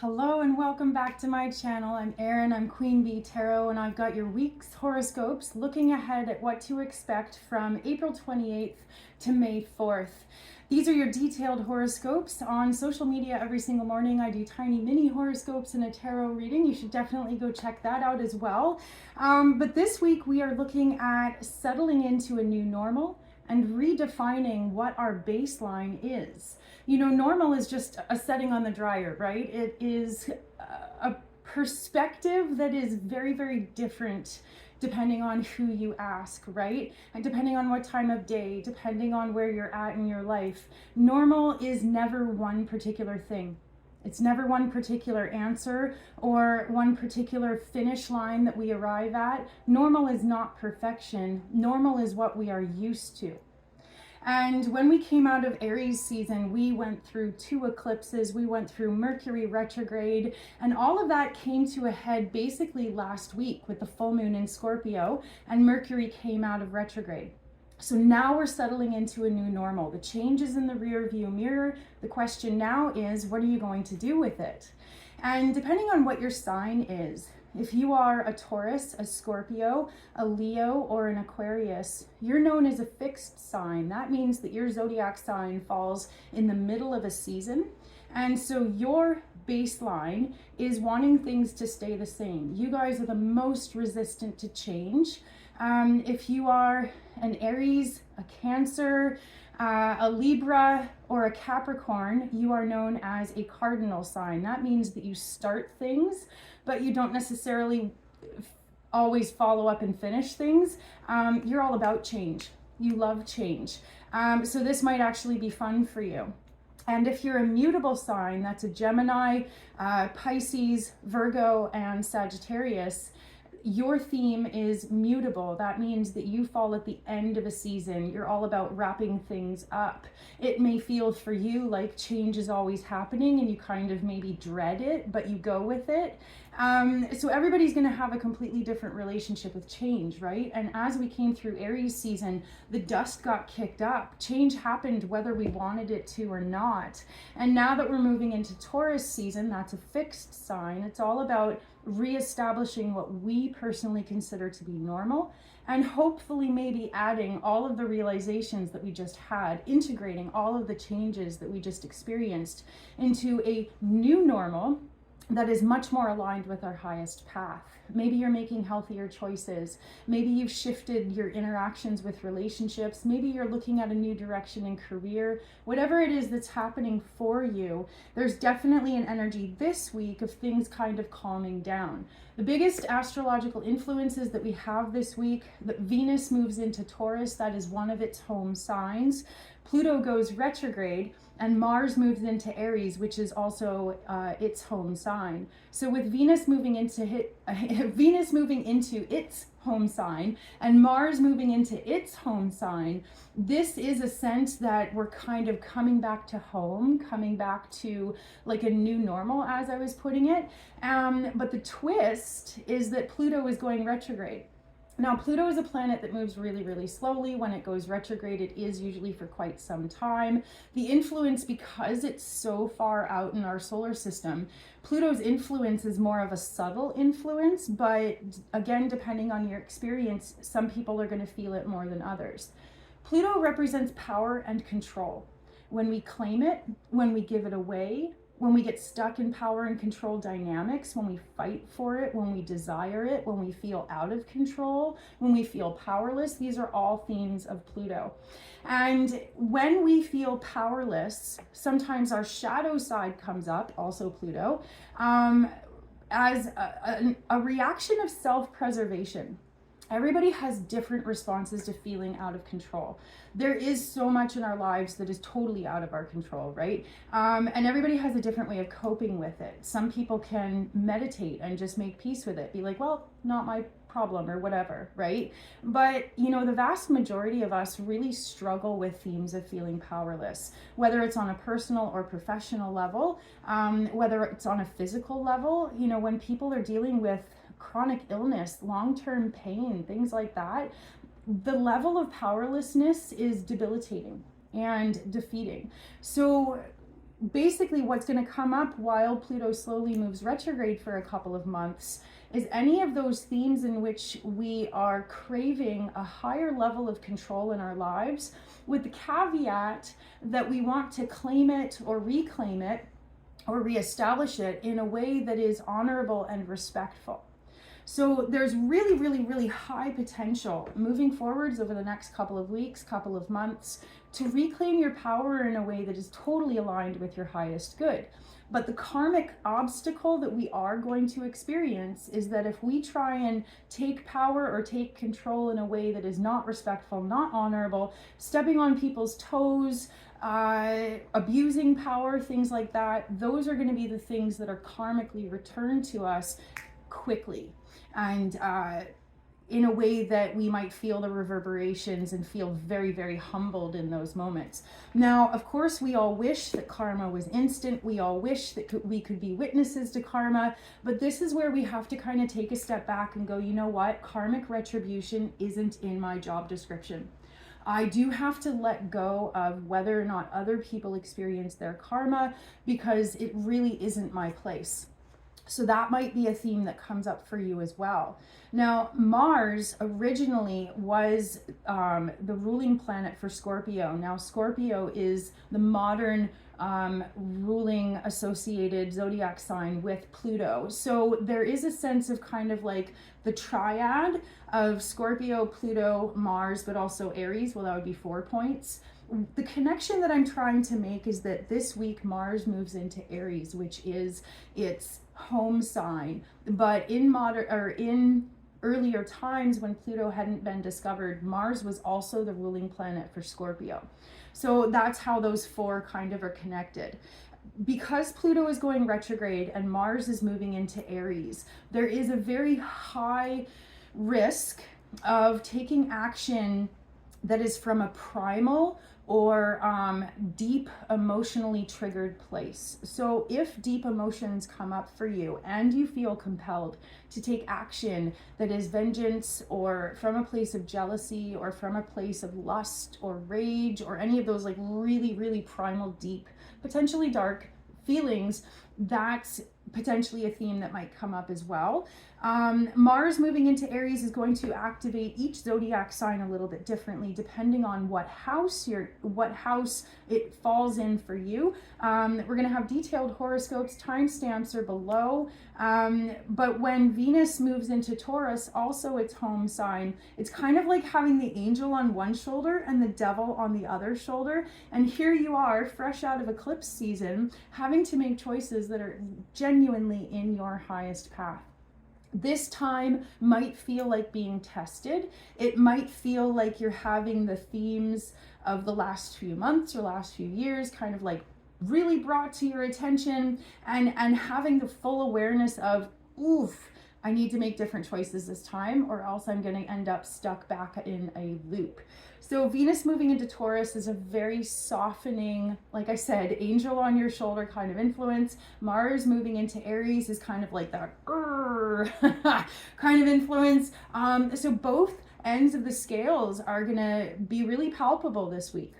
Hello and welcome back to my channel. I'm Erin, I'm Queen Bee Tarot, and I've got your week's horoscopes looking ahead at what to expect from April 28th to May 4th. These are your detailed horoscopes on social media every single morning. I do tiny mini horoscopes and a tarot reading. You should definitely go check that out as well. But this week we are looking at settling into a new normal and redefining what our baseline is. You know, normal is just a setting on the dryer, right? It is a perspective that is very, very different depending on who you ask, right? And depending on what time of day, depending on where you're at in your life. Normal is never one particular thing. It's never one particular answer or one particular finish line that we arrive at. Normal is not perfection. Normal is what we are used to. And when we came out of Aries season, we went through 2 eclipses, we went through Mercury retrograde, and all of that came to a head basically last week with the full moon in Scorpio, and Mercury came out of retrograde. So now we're settling into a new normal. The change is in the rear view mirror. The question now is, what are you going to do with it? And depending on what your sign is, if you are a Taurus, a Scorpio, a Leo, or an Aquarius, you're known as a fixed sign. That means that your zodiac sign falls in the middle of a season. And so your baseline is wanting things to stay the same. You guys are the most resistant to change. If you are an Aries, a Cancer, a Libra, or a Capricorn, you are known as a cardinal sign. That means that you start things, but you don't necessarily always follow up and finish things. You're all about change. You love change. So this might actually be fun for you. And if you're a mutable sign, that's a Gemini, Pisces, Virgo, and Sagittarius, your theme is mutable. That means that you fall at the end of a season. You're all about wrapping things up. It may feel for you like change is always happening and you kind of maybe dread it, but you go with it. So everybody's going to have a completely different relationship with change, right? And as we came through Aries season, the dust got kicked up. Change happened whether we wanted it to or not. And now that we're moving into Taurus season, that's a fixed sign. It's all about reestablishing what we personally consider to be normal, and hopefully maybe adding all of the realizations that we just had, integrating all of the changes that we just experienced into a new normal that is much more aligned with our highest path. Maybe you're making healthier choices. Maybe you've shifted your interactions with relationships. Maybe you're looking at a new direction in career. Whatever it is that's happening for you, there's definitely an energy this week of things kind of calming down. The biggest astrological influences that we have this week, that Venus moves into Taurus, that is one of its home signs. Pluto goes retrograde, and Mars moves into Aries, which is also its home sign. So with Venus moving into its home sign and Mars moving into its home sign, this is a sense that we're kind of coming back to home, coming back to like a new normal, as I was putting it. But the twist is that Pluto is going retrograde. Now, Pluto is a planet that moves really, really slowly. When it goes retrograde, it is usually for quite some time. The influence, because it's so far out in our solar system, Pluto's influence is more of a subtle influence, but again, depending on your experience, some people are going to feel it more than others. Pluto represents power and control. When we claim it, when we give it away, when we get stuck in power and control dynamics, when we fight for it, when we desire it, when we feel out of control, when we feel powerless, these are all themes of Pluto. And when we feel powerless, sometimes our shadow side comes up, also Pluto, as a reaction of self-preservation. Everybody has different responses to feeling out of control. There is so much in our lives that is totally out of our control, right? And everybody has a different way of coping with it. Some people can meditate and just make peace with it, be like, well, not my problem or whatever, right? But, you know, the vast majority of us really struggle with themes of feeling powerless, whether it's on a personal or professional level, whether it's on a physical level. You know, when people are dealing with chronic illness, long-term pain, things like that, the level of powerlessness is debilitating and defeating. So basically what's going to come up while Pluto slowly moves retrograde for a couple of months is any of those themes in which we are craving a higher level of control in our lives, with the caveat that we want to claim it or reclaim it or reestablish it in a way that is honorable and respectful. So there's really, really, really high potential moving forwards over the next couple of weeks, couple of months, to reclaim your power in a way that is totally aligned with your highest good. But the karmic obstacle that we are going to experience is that if we try and take power or take control in a way that is not respectful, not honorable, stepping on people's toes, abusing power, things like that, those are going to be the things that are karmically returned to us quickly. And in a way that we might feel the reverberations and feel very, very humbled in those moments. Now, of course, we all wish that karma was instant. We all wish that we could be witnesses to karma, but this is where we have to kind of take a step back and go, you know what? Karmic retribution isn't in my job description. I do have to let go of whether or not other people experience their karma, because it really isn't my place. So that might be a theme that comes up for you as well. Now, Mars originally was the ruling planet for Scorpio. Now, Scorpio is the modern ruling associated zodiac sign with Pluto. So there is a sense of kind of like the triad of Scorpio, Pluto, Mars, but also Aries. Well, that would be 4 points. The connection that I'm trying to make is that this week Mars moves into Aries, which is its home sign. But in earlier times when Pluto hadn't been discovered, Mars was also the ruling planet for Scorpio. So that's how those 4 kind of are connected. Because Pluto is going retrograde and Mars is moving into Aries, there is a very high risk of taking action that is from a primal or deep emotionally triggered place. So if deep emotions come up for you and you feel compelled to take action that is vengeance or from a place of jealousy or from a place of lust or rage or any of those like really, really primal, deep, potentially dark feelings, that's potentially a theme that might come up as well. Mars moving into Aries is going to activate each zodiac sign a little bit differently depending on what house it falls in for you. We're going to have detailed horoscopes, timestamps are below. But when Venus moves into Taurus, also its home sign, it's kind of like having the angel on one shoulder and the devil on the other shoulder. And here you are, fresh out of eclipse season, having to make choices that are genuinely in your highest path. This time might feel like being tested. It might feel like you're having the themes of the last few months or last few years kind of like really brought to your attention, and having the full awareness of, oof, I need to make different choices this time or else I'm going to end up stuck back in a loop. So Venus moving into Taurus is a very softening, like I said, angel on your shoulder kind of influence. Mars moving into Aries is kind of like that kind of influence. So both ends of the scales are going to be really palpable this week.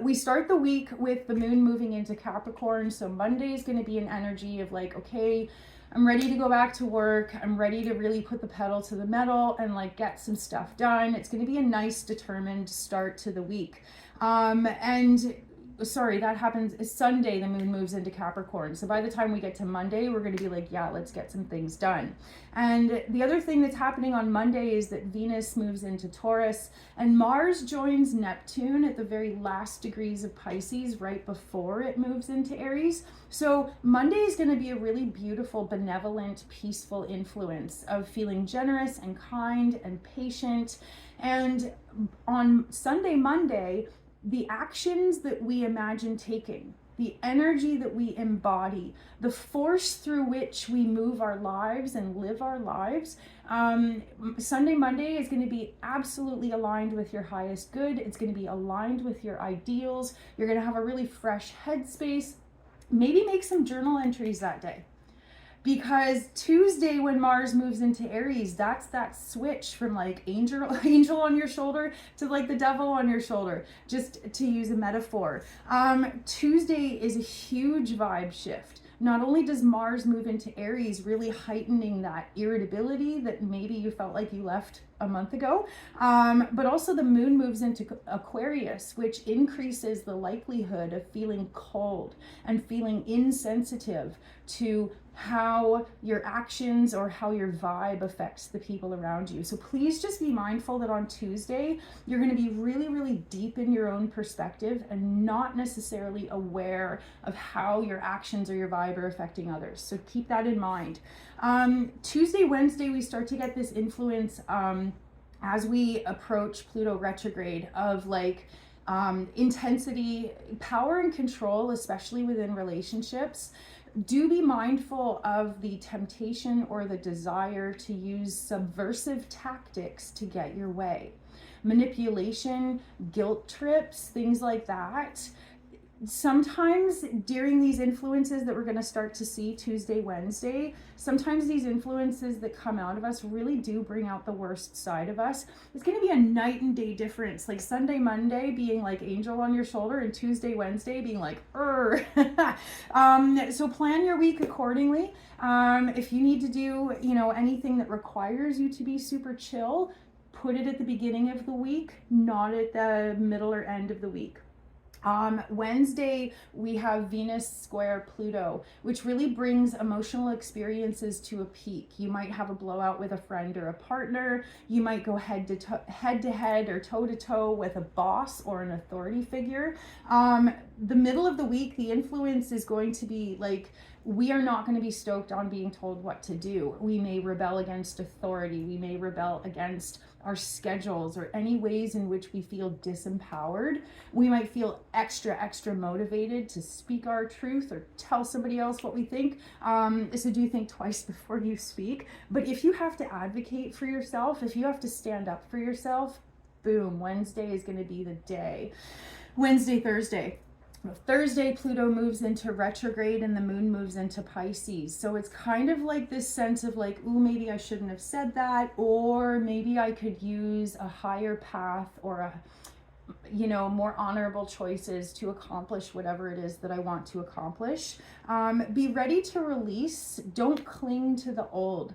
We start the week with the moon moving into Capricorn. So Monday is going to be an energy of like, okay, I'm ready to go back to work. I'm ready to really put the pedal to the metal and like get some stuff done. It's going to be a nice, determined start to the week. That happens Sunday, the moon moves into Capricorn. So by the time we get to Monday, we're going to be like, yeah, let's get some things done. And the other thing that's happening on Monday is that Venus moves into Taurus and Mars joins Neptune at the very last degrees of Pisces right before it moves into Aries. So Monday is going to be a really beautiful, benevolent, peaceful influence of feeling generous and kind and patient. And on Sunday, Monday, the actions that we imagine taking, the energy that we embody, the force through which we move our lives and live our lives, Sunday, Monday is going to be absolutely aligned with your highest good. It's going to be aligned with your ideals. You're going to have a really fresh headspace. Maybe make some journal entries that day. because Tuesday when Mars moves into Aries, that's that switch from like angel on your shoulder to like the devil on your shoulder, just to use a metaphor. Tuesday is a huge vibe shift. Not only does Mars move into Aries, really heightening that irritability that maybe you felt like you left a month ago, but also the moon moves into Aquarius, which increases the likelihood of feeling cold and feeling insensitive to how your actions or how your vibe affects the people around you. So please just be mindful that on Tuesday, you're going to be really, really deep in your own perspective and not necessarily aware of how your actions or your vibe are affecting others. So keep that in mind. Tuesday, Wednesday, we start to get this influence as we approach Pluto retrograde of like intensity, power and control, especially within relationships. Do be mindful of the temptation or the desire to use subversive tactics to get your way. Manipulation, guilt trips, things like that. Sometimes during these influences that we're going to start to see Tuesday, Wednesday, sometimes these influences that come out of us really do bring out the worst side of us. It's going to be a night and day difference, like Sunday, Monday being like angel on your shoulder and Tuesday, Wednesday being like, so plan your week accordingly. If you need to do, anything that requires you to be super chill, put it at the beginning of the week, not at the middle or end of the week. Wednesday, we have Venus square Pluto, which really brings emotional experiences to a peak. You might have a blowout with a friend or a partner. You might go head to head or toe to toe with a boss or an authority figure. The middle of the week, the influence is going to be like, we are not going to be stoked on being told what to do. We may rebel against authority. We may rebel against our schedules or any ways in which we feel disempowered. We might feel extra motivated to speak our truth or tell somebody else what we think. So do think twice before you speak. But if you have to advocate for yourself, if you have to stand up for yourself, boom, Wednesday is going to be the day. Wednesday, Thursday, Pluto moves into retrograde and the moon moves into Pisces. So it's kind of like this sense of like, ooh, maybe I shouldn't have said that, or maybe I could use a higher path or a, more honorable choices to accomplish whatever it is that I want to accomplish. Be ready to release. Don't cling to the old.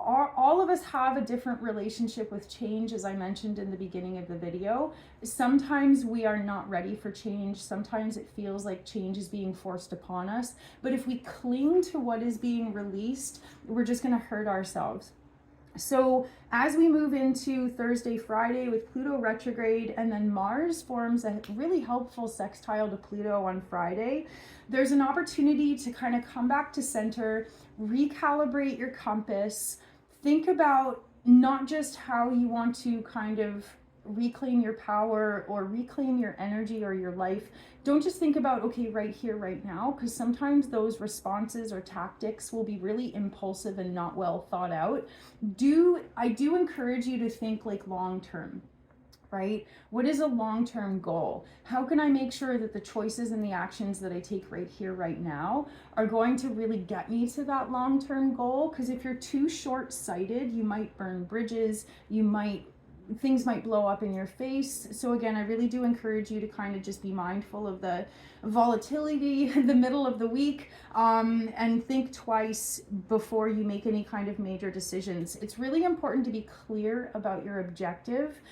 All of us have a different relationship with change, as I mentioned in the beginning of the video. Sometimes we are not ready for change. Sometimes it feels like change is being forced upon us. But if we cling to what is being released, we're just going to hurt ourselves. So as we move into Thursday, Friday with Pluto retrograde, and then Mars forms a really helpful sextile to Pluto on Friday, there's an opportunity to kind of come back to center, recalibrate your compass, think about not just how you want to kind of reclaim your power or reclaim your energy or your life. Don't just think about, okay, right here, right now, because sometimes those responses or tactics will be really impulsive and not well thought out. I do encourage you to think like long term, right? What is a long-term goal? How can I make sure that the choices and the actions that I take right here, right now are going to really get me to that long-term goal? Because if you're too short-sighted, you might burn bridges, things might blow up in your face. So again, I really do encourage you to kind of just be mindful of the volatility in the middle of the week, and think twice before you make any kind of major decisions. It's really important to be clear about your objective,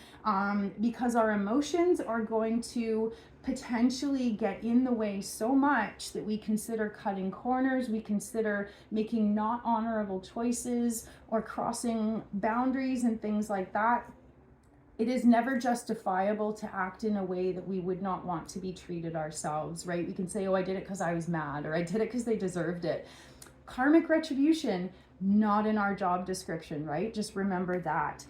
because our emotions are going to potentially get in the way so much that we consider cutting corners, we consider making not honorable choices or crossing boundaries and things like that. It is never justifiable to act in a way that we would not want to be treated ourselves, right? We can say, oh, I did it because I was mad, or I did it because they deserved it. Karmic retribution, not in our job description, right? Just remember that.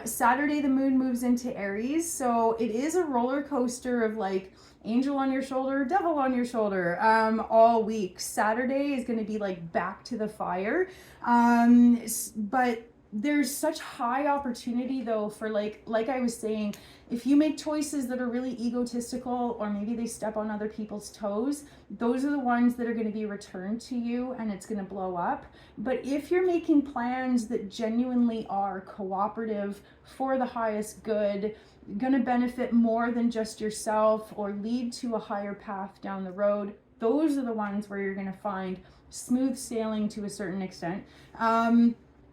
Saturday, the moon moves into Aries. So it is a roller coaster of like angel on your shoulder, devil on your shoulder, all week. Saturday is going to be like back to the fire. But there's such high opportunity though for like I was saying, if you make choices that are really egotistical, or maybe they step on other people's toes, those are the ones that are going to be returned to you and it's going to blow up. But if you're making plans that genuinely are cooperative, for the highest good, going to benefit more than just yourself or lead to a higher path down the road, those are the ones where you're going to find smooth sailing to a certain extent.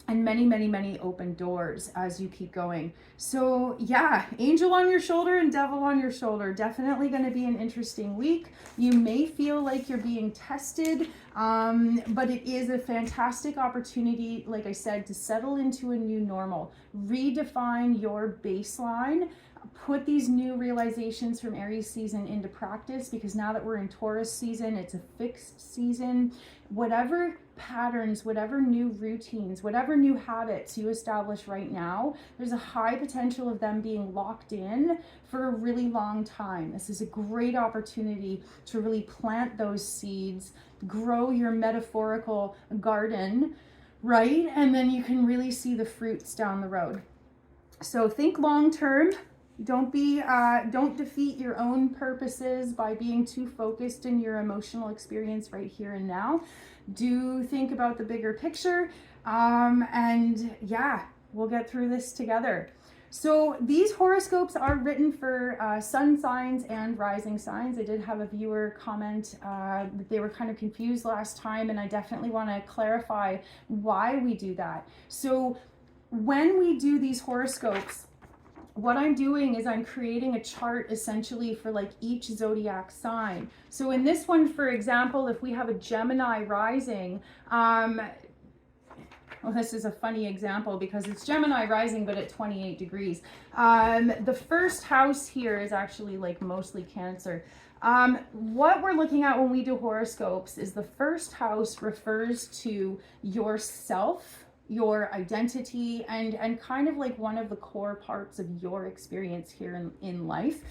And many, many, many open doors as you keep going. So yeah, angel on your shoulder and devil on your shoulder. Definitely going to be an interesting week. You may feel like you're being tested, but it is a fantastic opportunity, like I said, to settle into a new normal, redefine your baseline, put these new realizations from Aries season into practice, because now that we're in Taurus season, it's a fixed season. Whatever patterns, whatever new routines, whatever new habits you establish right now, there's a high potential of them being locked in for a really long time. This is a great opportunity to really plant those seeds, grow your metaphorical garden, right? And then you can really see the fruits down the road. So think long term. Don't defeat your own purposes by being too focused in your emotional experience right here and now. Do think about the bigger picture, and yeah, we'll get through this together. So these horoscopes are written for sun signs and rising signs. I did have a viewer comment that they were kind of confused last time, and I definitely want to clarify why we do that. So when we do these horoscopes, what I'm doing is I'm creating a chart essentially for like each zodiac sign. So in this one, for example, if we have a Gemini rising, well, this is a funny example because it's Gemini rising, but at 28 degrees. The first house here is actually like mostly Cancer. What we're looking at when we do horoscopes is the first house refers to yourself, your identity, and kind of like one of the core parts of your experience here in life.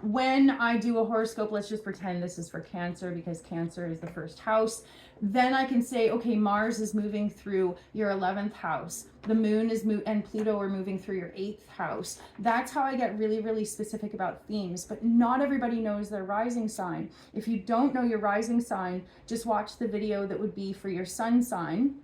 When I do a horoscope, let's just pretend this is for Cancer because Cancer is the first house. Then I can say, okay, Mars is moving through your 11th house. The moon is and Pluto are moving through your 8th house. That's how I get really, really specific about themes, but not everybody knows their rising sign. If you don't know your rising sign, just watch the video that would be for your sun sign.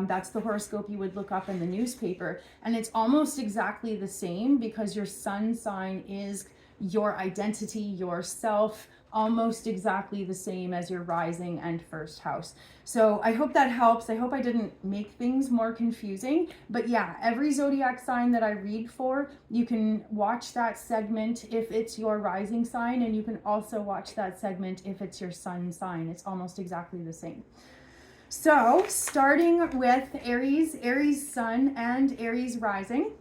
That's the horoscope you would look up in the newspaper, and it's almost exactly the same because your sun sign is your identity, yourself, almost exactly the same as your rising and first house. So I hope that helps. I hope I didn't make things more confusing, but yeah, every zodiac sign that I read for, you can watch that segment if it's your rising sign, and you can also watch that segment if it's your sun sign. It's almost exactly the same. So starting with Aries sun and Aries rising.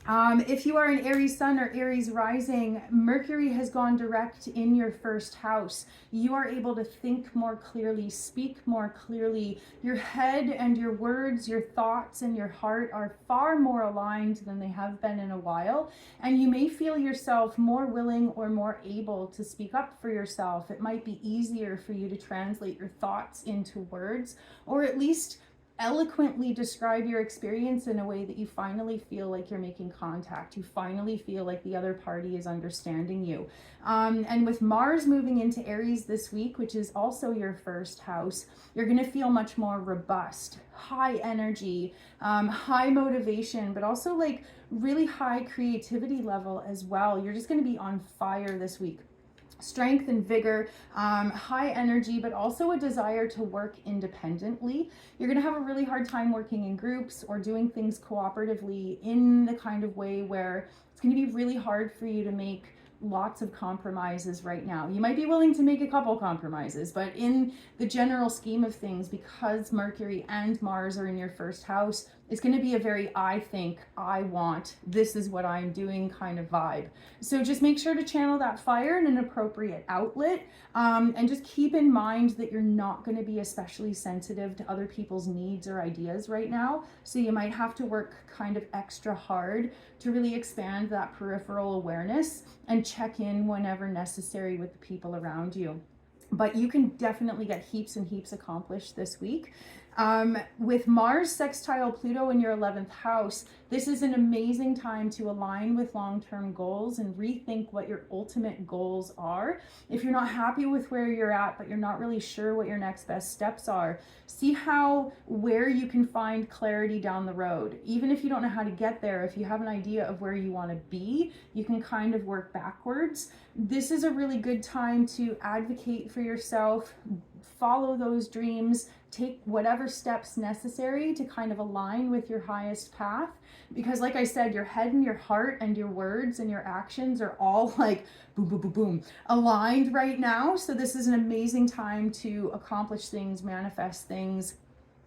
If you are an Aries sun or Aries rising, Mercury has gone direct in your first house. You are able to think more clearly, speak more clearly. Your head and your words, your thoughts and your heart are far more aligned than they have been in a while. And you may feel yourself more willing or more able to speak up for yourself. It might be easier for you to translate your thoughts into words, or at least eloquently describe your experience in a way that you finally feel like you're making contact. You finally feel like the other party is understanding you. And with Mars moving into Aries this week, which is also your first house, you're going to feel much more robust, high energy, high motivation, but also like really high creativity level as well. You're just going to be on fire this week. Strength and vigor, high energy, but also a desire to work independently. You're going to have a really hard time working in groups or doing things cooperatively in the kind of way where it's going to be really hard for you to make lots of compromises right now. You might be willing to make a couple compromises, but in the general scheme of things, because Mercury and Mars are in your first house, it's going to be a very I think, I want, this is what I'm doing kind of vibe. So just make sure to channel that fire in an appropriate outlet, and just keep in mind that you're not going to be especially sensitive to other people's needs or ideas right now. So you might have to work kind of extra hard to really expand that peripheral awareness and check in whenever necessary with the people around you. But you can definitely get heaps and heaps accomplished this week. With Mars sextile Pluto in your 11th house, this is an amazing time to align with long-term goals and rethink what your ultimate goals are. If you're not happy with where you're at, but you're not really sure what your next best steps are, see where you can find clarity down the road. Even if you don't know how to get there, if you have an idea of where you want to be, you can kind of work backwards. This is a really good time to advocate for yourself, follow those dreams, take whatever steps necessary to kind of align with your highest path. Because like I said, your head and your heart and your words and your actions are all like boom, boom, boom, boom, aligned right now. So this is an amazing time to accomplish things, manifest things,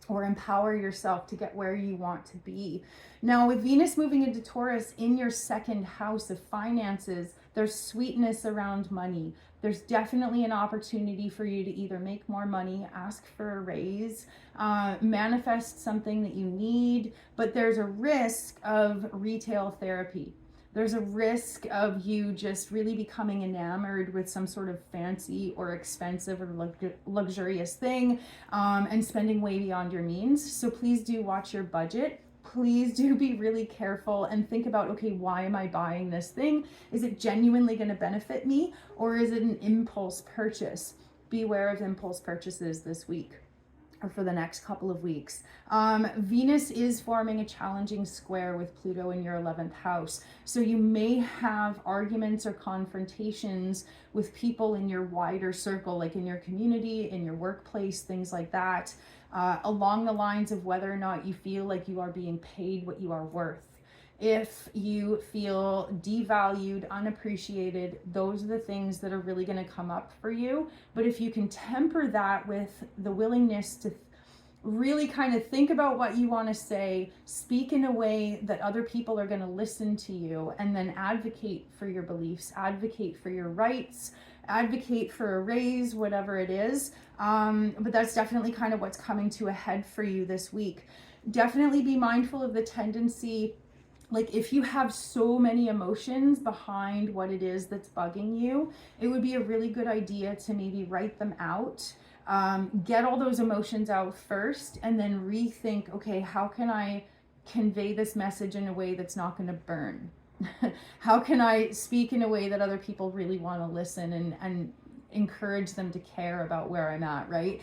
or empower yourself to get where you want to be. Now, with Venus moving into Taurus in your 2nd house of finances, there's sweetness around money. There's definitely an opportunity for you to either make more money, ask for a raise, manifest something that you need, but there's a risk of retail therapy. There's a risk of you just really becoming enamored with some sort of fancy or expensive or luxurious thing, and spending way beyond your means. So please do watch your budget. Please do be really careful and think about, okay, why am I buying this thing? Is it genuinely going to benefit me, or is it an impulse purchase? Beware of impulse purchases this week, or for the next couple of weeks. Venus is forming a challenging square with Pluto in your 11th house. So you may have arguments or confrontations with people in your wider circle, like in your community, in your workplace, things like that, along the lines of whether or not you feel like you are being paid what you are worth. If you feel devalued, unappreciated, those are the things that are really going to come up for you. But if you can temper that with the willingness to really kind of think about what you want to say, speak in a way that other people are going to listen to you, and then advocate for your beliefs, advocate for your rights, advocate for a raise, whatever it is. But that's definitely kind of what's coming to a head for you this week. Definitely be mindful of the tendency, like if you have so many emotions behind what it is that's bugging you, it would be a really good idea to maybe write them out. Get all those emotions out first, and then rethink, okay, how can I convey this message in a way that's not going to burn? How can I speak in a way that other people really want to listen and encourage them to care about where I'm at, right?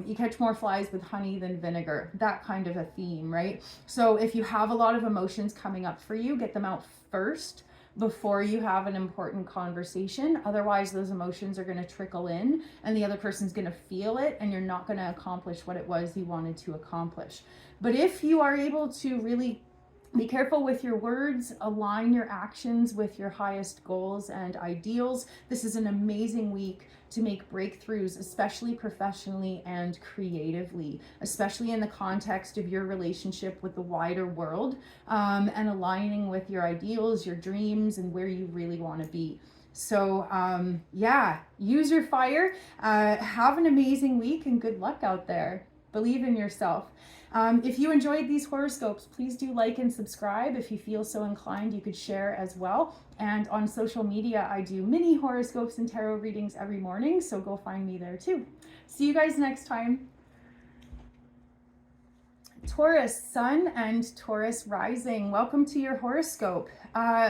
You catch more flies with honey than vinegar, that kind of a theme, right? So if you have a lot of emotions coming up for you, get them out first before you have an important conversation. Otherwise, those emotions are going to trickle in and the other person's going to feel it, and you're not going to accomplish what it was you wanted to accomplish. But if you are able to really be careful with your words, align your actions with your highest goals and ideals, this is an amazing week to make breakthroughs, especially professionally and creatively, especially in the context of your relationship with the wider world, and aligning with your ideals, your dreams, and where you really want to be. So yeah, use your fire, have an amazing week, and good luck out there. Believe in yourself. If you enjoyed these horoscopes, please do like and subscribe. If you feel so inclined, you could share as well. And on social media, I do mini horoscopes and tarot readings every morning, so go find me there too. See you guys next time. Taurus Sun and Taurus Rising, welcome to your horoscope.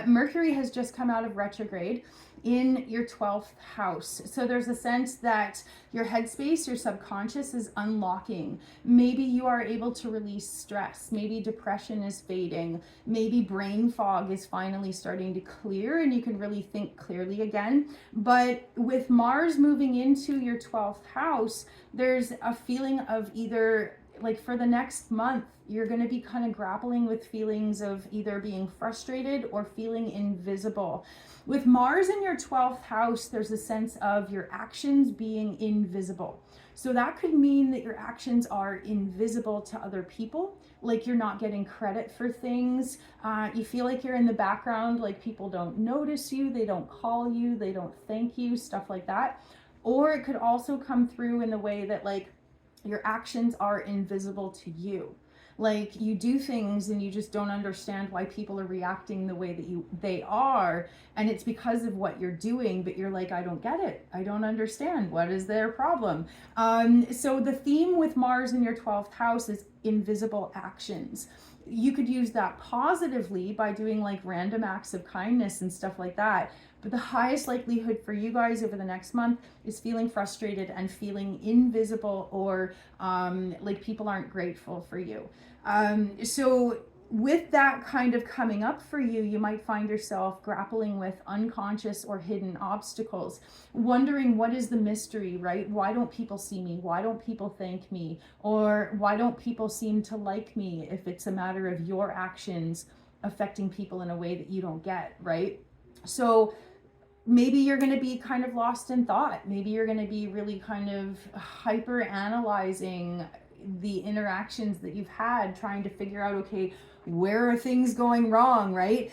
Mercury has just come out of retrograde in your 12th house. So there's a sense that your headspace, your subconscious is unlocking. Maybe you are able to release stress. Maybe depression is fading. Maybe brain fog is finally starting to clear and you can really think clearly again. But with Mars moving into your 12th house, there's a feeling of either, like for the next month, you're going to be kind of grappling with feelings of either being frustrated or feeling invisible. With Mars in your 12th house, there's a sense of your actions being invisible. So that could mean that your actions are invisible to other people, like you're not getting credit for things. You feel like you're in the background, like people don't notice you, they don't call you, they don't thank you, stuff like that. Or it could also come through in the way that like your actions are invisible to you. Like, you do things and you just don't understand why people are reacting the way that they are, and it's because of what you're doing, but you're like, I don't get it. I don't understand. What is their problem? So the theme with Mars in your 12th house is invisible actions. You could use that positively by doing like random acts of kindness and stuff like that. But the highest likelihood for you guys over the next month is feeling frustrated and feeling invisible, or like people aren't grateful for you. So with that kind of coming up for you, you might find yourself grappling with unconscious or hidden obstacles, wondering what is the mystery, right? Why don't people see me? Why don't people thank me? Or why don't people seem to like me, if it's a matter of your actions affecting people in a way that you don't get, right? So maybe you're going to be kind of lost in thought. Maybe you're going to be really kind of hyper analyzing the interactions that you've had, trying to figure out, okay, where are things going wrong, right?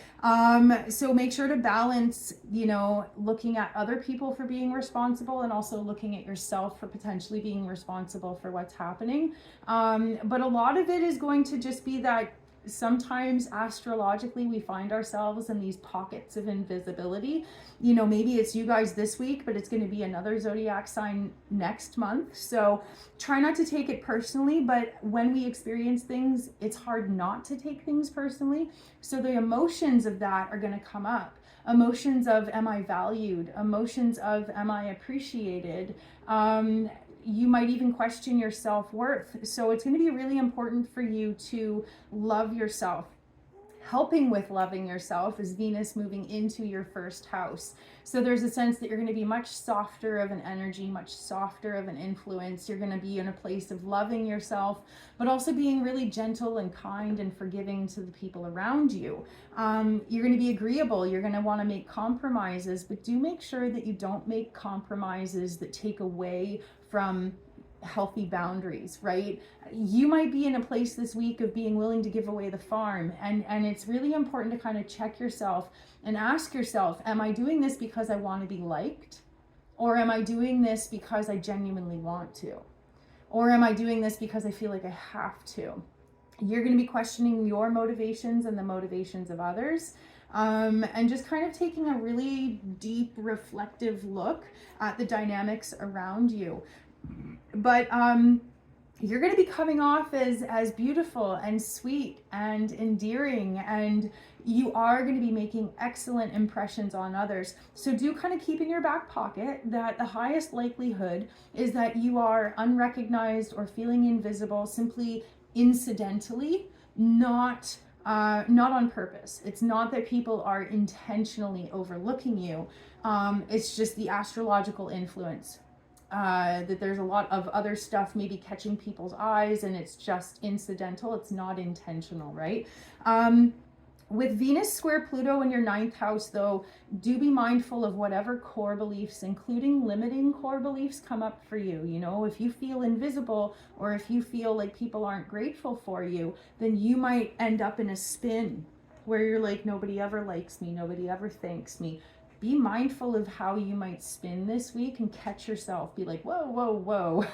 So make sure to balance, you know, looking at other people for being responsible and also looking at yourself for potentially being responsible for what's happening. But a lot of it is going to just be that sometimes astrologically we find ourselves in these pockets of invisibility. You know, maybe it's you guys this week, but it's going to be another zodiac sign next month. So try not to take it personally, but when we experience things, it's hard not to take things personally. So the emotions of that are going to come up. Emotions of, am I valued? Emotions of, am I appreciated? You might even question your self-worth. So it's going to be really important for you to love yourself. Helping with loving yourself is Venus moving into your first house. So there's a sense that you're going to be much softer of an energy, much softer of an influence. You're going to be in a place of loving yourself, but also being really gentle and kind and forgiving to the people around you. You're going to be agreeable. You're going to want to make compromises, but do make sure that you don't make compromises that take away from healthy boundaries, right? You might be in a place this week of being willing to give away the farm, and it's really important to kind of check yourself and ask yourself, am I doing this because I want to be liked? Or am I doing this because I genuinely want to? Or am I doing this because I feel like I have to? You're going to be questioning your motivations and the motivations of others. And just kind of taking a really deep reflective look at the dynamics around you. But you're going to be coming off as beautiful and sweet and endearing, and you are going to be making excellent impressions on others. So do kind of keep in your back pocket that the highest likelihood is that you are unrecognized or feeling invisible simply incidentally, not on purpose. It's not that people are intentionally overlooking you. It's just the astrological influence. That there's a lot of other stuff maybe catching people's eyes, and it's just incidental. It's not intentional, right? With Venus square Pluto in your 9th house, though, do be mindful of whatever core beliefs, including limiting core beliefs, come up for you. You know, if you feel invisible, or if you feel like people aren't grateful for you, then you might end up in a spin where you're like, nobody ever likes me, nobody ever thanks me. Be mindful of how you might spin this week and catch yourself. Be like, whoa, whoa, whoa.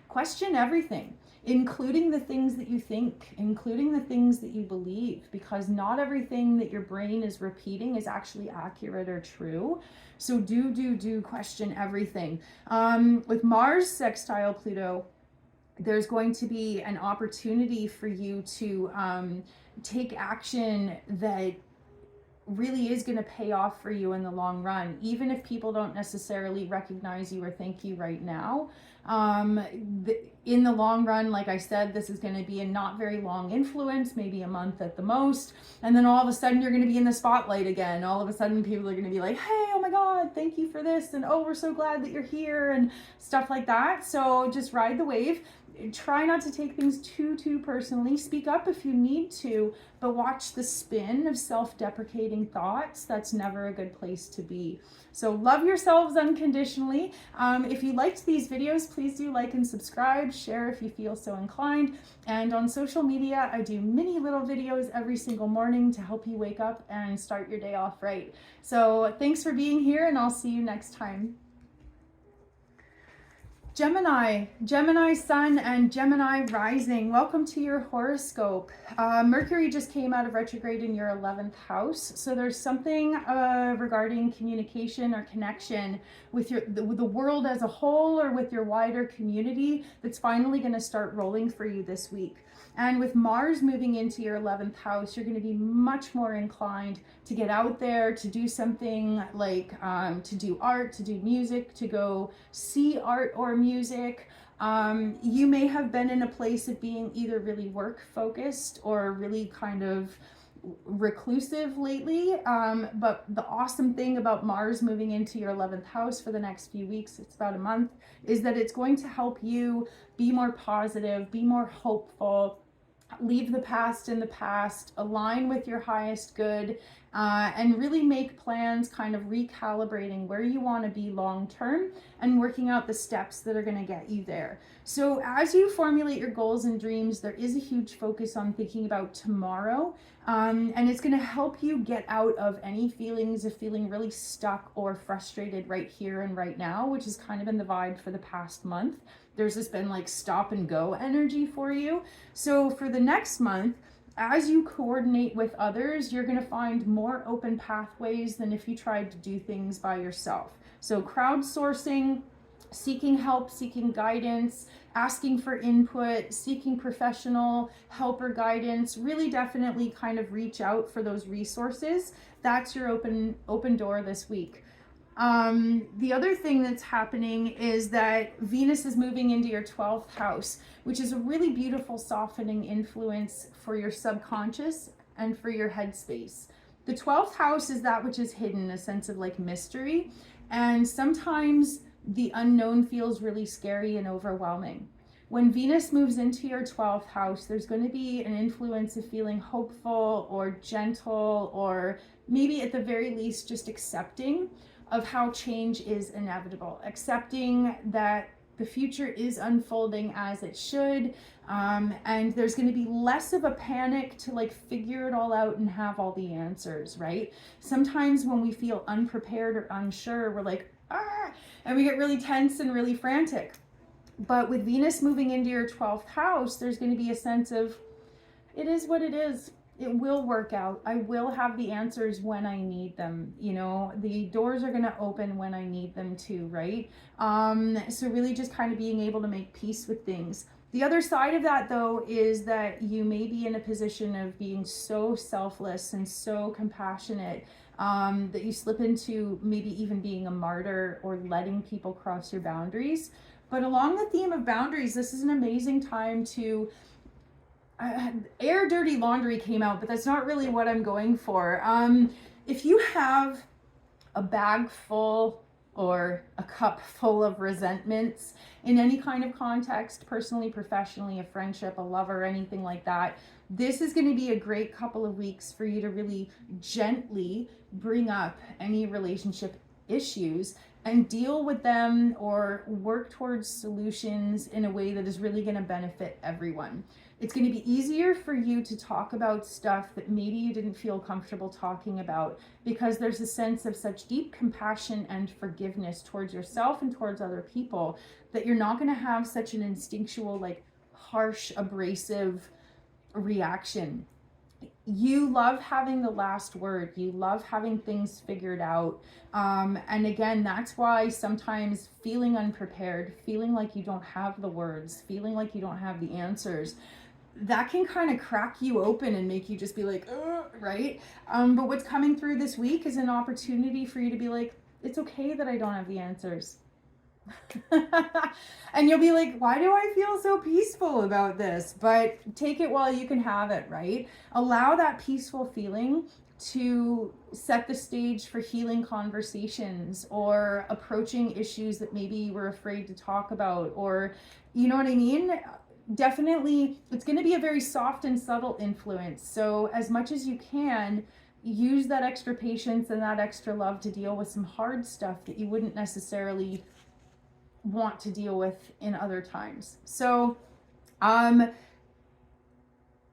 Question everything, including the things that you think, including the things that you believe, because not everything that your brain is repeating is actually accurate or true. So do question everything. With Mars sextile Pluto, there's going to be an opportunity for you to take action that really is going to pay off for you in the long run, even if people don't necessarily recognize you or thank you right now. In the long run, like I said, this is going to be a not very long influence, maybe a month at the most, and then all of a sudden you're going to be in the spotlight again. All of a sudden people are going to be like, hey, oh my God, thank you for this, and oh, we're so glad that you're here, and stuff like that. So just ride the wave. Try not to take things too personally. Speak up if you need to, but watch the spin of self-deprecating thoughts. That's never a good place to be. So love yourselves unconditionally. If you liked these videos, please do like and subscribe, share if you feel so inclined. And on social media, I do mini little videos every single morning to help you wake up and start your day off right. So thanks for being here, and I'll see you next time. Gemini sun and Gemini rising. Welcome to your horoscope. Mercury just came out of retrograde in your 11th house. So there's something regarding communication or connection with the world as a whole or with your wider community that's finally going to start rolling for you this week. And with Mars moving into your 11th house, you're going to be much more inclined to get out there, to do something like to do art, to do music, to go see art or music. You may have been in a place of being either really work focused or really kind of reclusive lately. But the awesome thing about Mars moving into your 11th house for the next few weeks, it's about a month, is that it's going to help you be more positive, be more hopeful, leave the past in the past, align with your highest good, and really make plans, kind of recalibrating where you want to be long term and working out the steps that are going to get you there. So as you formulate your goals and dreams, there is a huge focus on thinking about tomorrow, and it's going to help you get out of any feelings of feeling really stuck or frustrated right here and right now, which has kind of been the vibe for the past month. There's just been like stop and go energy for you. So for the next month, as you coordinate with others, you're going to find more open pathways than if you tried to do things by yourself. So crowdsourcing, seeking help, seeking guidance, asking for input, seeking professional help or guidance, really definitely kind of reach out for those resources. That's your open door this week. The other thing that's happening is that Venus is moving into your 12th house, which is a really beautiful softening influence for your subconscious and for your headspace. The 12th house is that which is hidden, a sense of like mystery. And sometimes the unknown feels really scary and overwhelming. When Venus moves into your 12th house, there's going to be an influence of feeling hopeful or gentle, or maybe at the very least just accepting of how change is inevitable, accepting that the future is unfolding as it should, and there's going to be less of a panic to like figure it all out and have all the answers, right? Sometimes when we feel unprepared or unsure, we're like, and we get really tense and really frantic. But with Venus moving into your 12th house, there's going to be a sense of, it is what it is. It will work out. I will have the answers when I need them. You know, the doors are going to open when I need them to, right? So really just kind of being able to make peace with things. The other side of that, though, is that you may be in a position of being so selfless and so compassionate that you slip into maybe even being a martyr or letting people cross your boundaries. But along the theme of boundaries, this is an amazing time to air dirty laundry came out, but that's not really what I'm going for. If you have a bag full or a cup full of resentments in any kind of context, personally, professionally, a friendship, a lover, anything like that, this is going to be a great couple of weeks for you to really gently bring up any relationship issues and deal with them or work towards solutions in a way that is really going to benefit everyone. It's going to be easier for you to talk about stuff that maybe you didn't feel comfortable talking about, because there's a sense of such deep compassion and forgiveness towards yourself and towards other people that you're not going to have such an instinctual, like harsh, abrasive reaction. You love having the last word. You love having things figured out. And again, that's why sometimes feeling unprepared, feeling like you don't have the words, feeling like you don't have the answers, that can kind of crack you open and make you just be like, right? But what's coming through this week is an opportunity for you to be like, it's okay that I don't have the answers. And you'll be like, why do I feel so peaceful about this? But take it while you can have it, right? Allow that peaceful feeling to set the stage for healing conversations or approaching issues that maybe you were afraid to talk about, or you know what I mean? Definitely, it's going to be a very soft and subtle influence. So as much as you can, use that extra patience and that extra love to deal with some hard stuff that you wouldn't necessarily want to deal with in other times. So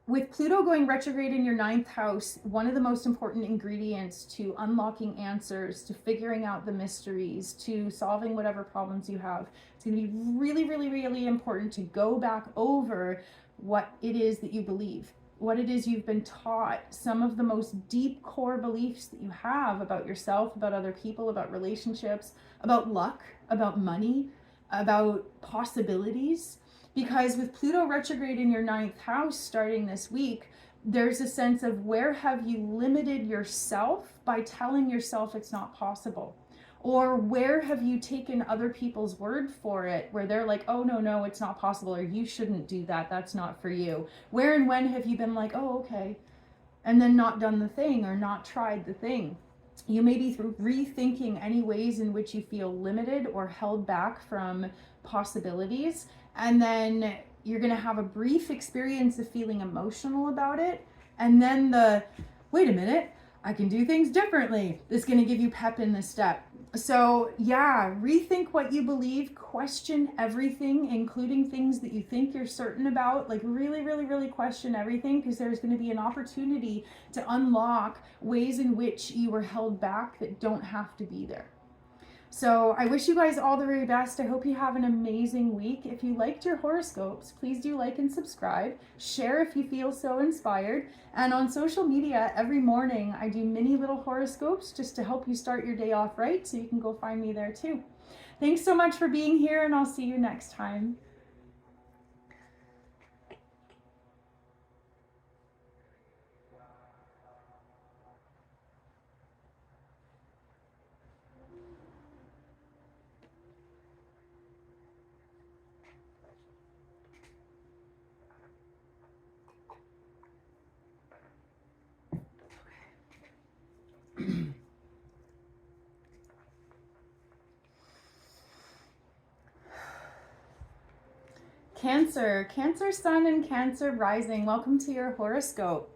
With Pluto going retrograde in your 9th house, one of the most important ingredients to unlocking answers, to figuring out the mysteries, to solving whatever problems you have, it's going to be really, really, really important to go back over what it is that you believe, what it is you've been taught, some of the most deep core beliefs that you have about yourself, about other people, about relationships, about luck, about money, about possibilities. Because with Pluto retrograde in your 9th house starting this week, there's a sense of where have you limited yourself by telling yourself it's not possible? Or where have you taken other people's word for it, where they're like, oh, no, it's not possible, or you shouldn't do that, that's not for you. Where and when have you been like, oh, okay, and then not done the thing or not tried the thing? You may be rethinking any ways in which you feel limited or held back from possibilities. And then you're going to have a brief experience of feeling emotional about it. And then wait a minute, I can do things differently. This is going to give you pep in the step. So yeah, rethink what you believe, question everything, including things that you think you're certain about. Like really, really, really question everything, because there's going to be an opportunity to unlock ways in which you were held back that don't have to be there. So I wish you guys all the very best. I hope you have an amazing week. If you liked your horoscopes, please do like and subscribe. Share if you feel so inspired. And on social media, every morning I do mini little horoscopes just to help you start your day off right. So you can go find me there too. Thanks so much for being here, and I'll see you next time. Cancer sun and Cancer rising. Welcome to your horoscope.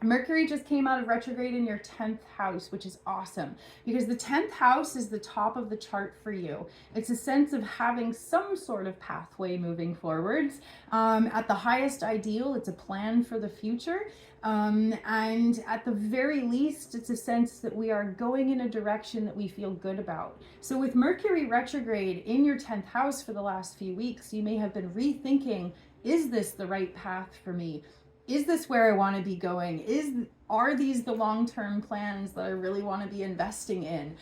Mercury just came out of retrograde in your 10th house, which is awesome because the 10th house is the top of the chart for you. It's a sense of having some sort of pathway moving forwards. At the highest ideal, it's a plan for the future. And at the very least, it's a sense that we are going in a direction that we feel good about. So with Mercury retrograde in your 10th house for the last few weeks, you may have been rethinking, is this the right path for me? Is this where I want to be going? Are these the long-term plans that I really want to be investing in?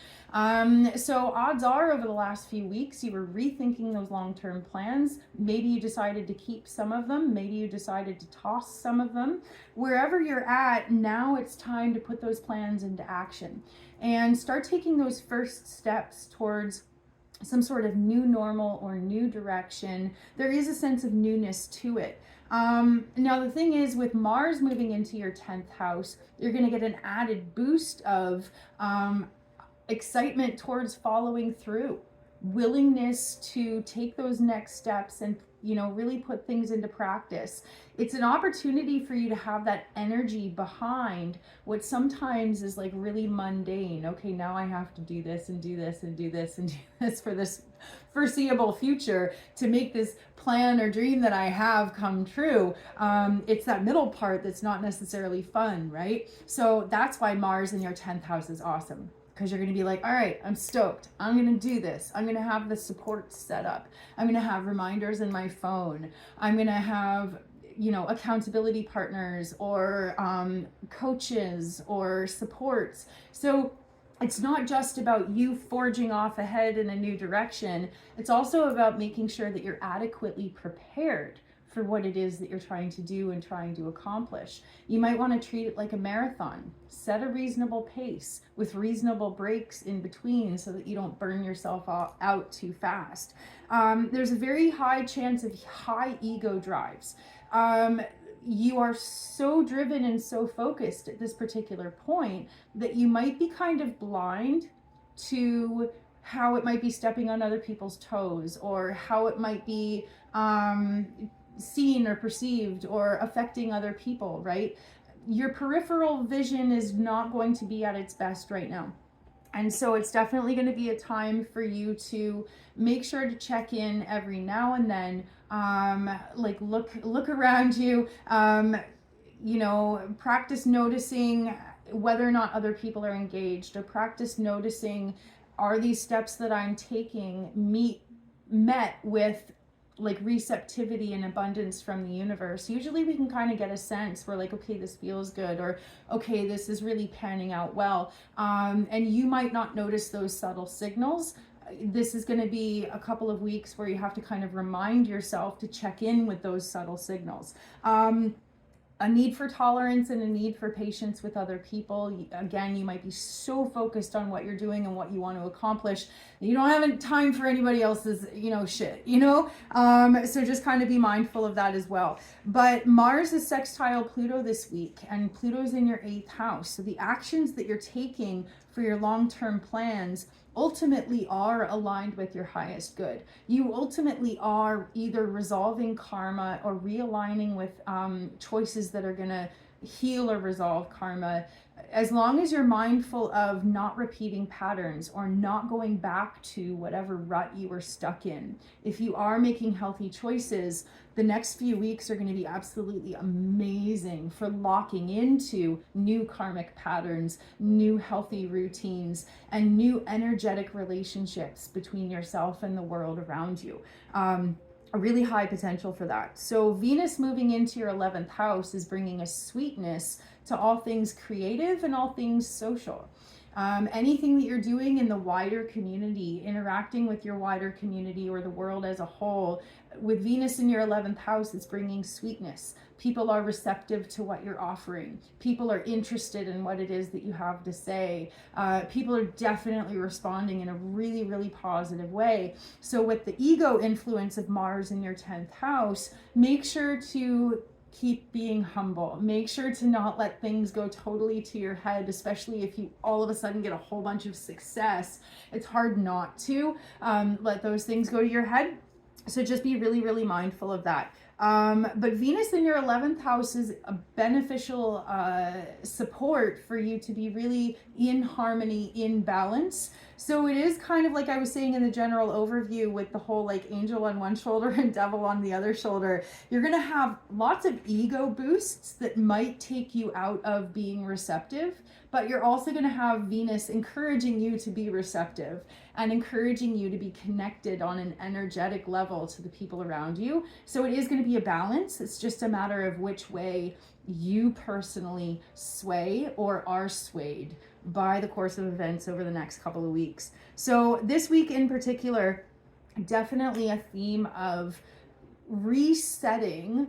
So odds are over the last few weeks, you were rethinking those long-term plans. Maybe you decided to keep some of them. Maybe you decided to toss some of them. Wherever you're at, now it's time to put those plans into action and start taking those first steps towards some sort of new normal or new direction. There is a sense of newness to it. Now the thing is, with Mars moving into your 10th house, you're going to get an added boost of excitement towards following through, willingness to take those next steps and really put things into practice. It's an opportunity for you to have that energy behind what sometimes is like really mundane. Okay, now I have to do this and do this and do this and do this for this foreseeable future to make this plan or dream that I have come true. It's that middle part that's not necessarily fun, right? So that's why Mars in your 10th house is awesome. Because you're going to be like, all right, I'm stoked. I'm going to do this. I'm going to have the support set up. I'm going to have reminders in my phone. I'm going to have, accountability partners or coaches or supports. So it's not just about you forging off ahead in a new direction. It's also about making sure that you're adequately prepared for what it is that you're trying to do and trying to accomplish. You might want to treat it like a marathon. Set a reasonable pace with reasonable breaks in between so that you don't burn yourself out too fast. There's a very high chance of high ego drives. You are so driven and so focused at this particular point that you might be kind of blind to how it might be stepping on other people's toes, or how it might be seen or perceived or affecting other people, right? Your peripheral vision is not going to be at its best right now. And so it's definitely going to be a time for you to make sure to check in every now and then, look around you. you know, practice noticing whether or not other people are engaged, or practice noticing, are these steps that I'm taking met with like receptivity and abundance from the universe. Usually we can kind of get a sense, we're like, okay, this feels good, or okay, this is really panning out well. And you might not notice those subtle signals. This is going to be a couple of weeks where you have to kind of remind yourself to check in with those subtle signals. A need for tolerance and a need for patience with other people. Again, you might be so focused on what you're doing and what you want to accomplish that you don't have time for anybody else's, shit, so just kind of be mindful of that as well. But Mars is sextile Pluto this week, and Pluto's in your 8th house. So the actions that you're taking for your long-term plans ultimately are aligned with your highest good. You ultimately are either resolving karma or realigning with choices that are going to heal or resolve karma, as long as you're mindful of not repeating patterns or not going back to whatever rut you were stuck in. If you are making healthy choices, the next few weeks are going to be absolutely amazing for locking into new karmic patterns, new healthy routines, and new energetic relationships between yourself and the world around you. A really high potential for that. So Venus moving into your 11th house is bringing a sweetness to all things creative and all things social. Anything that you're doing in the wider community, interacting with your wider community or the world as a whole, with Venus in your 11th house, it's bringing sweetness. People are receptive to what you're offering. People are interested in what it is that you have to say. People are definitely responding in a really, really positive way. So with the ego influence of Mars in your 10th house, make sure to keep being humble. Make sure to not let things go totally to your head, especially if you all of a sudden get a whole bunch of success. It's hard not to let those things go to your head. So just be really, really mindful of that. But Venus in your 11th house is a beneficial support for you to be really in harmony, in balance. So it is kind of like I was saying in the general overview with the whole like angel on one shoulder and devil on the other shoulder. You're going to have lots of ego boosts that might take you out of being receptive, but you're also going to have Venus encouraging you to be receptive and encouraging you to be connected on an energetic level to the people around you. So it is going to be a balance. It's just a matter of which way you personally sway or are swayed by the course of events over the next couple of weeks. So this week in particular, definitely a theme of resetting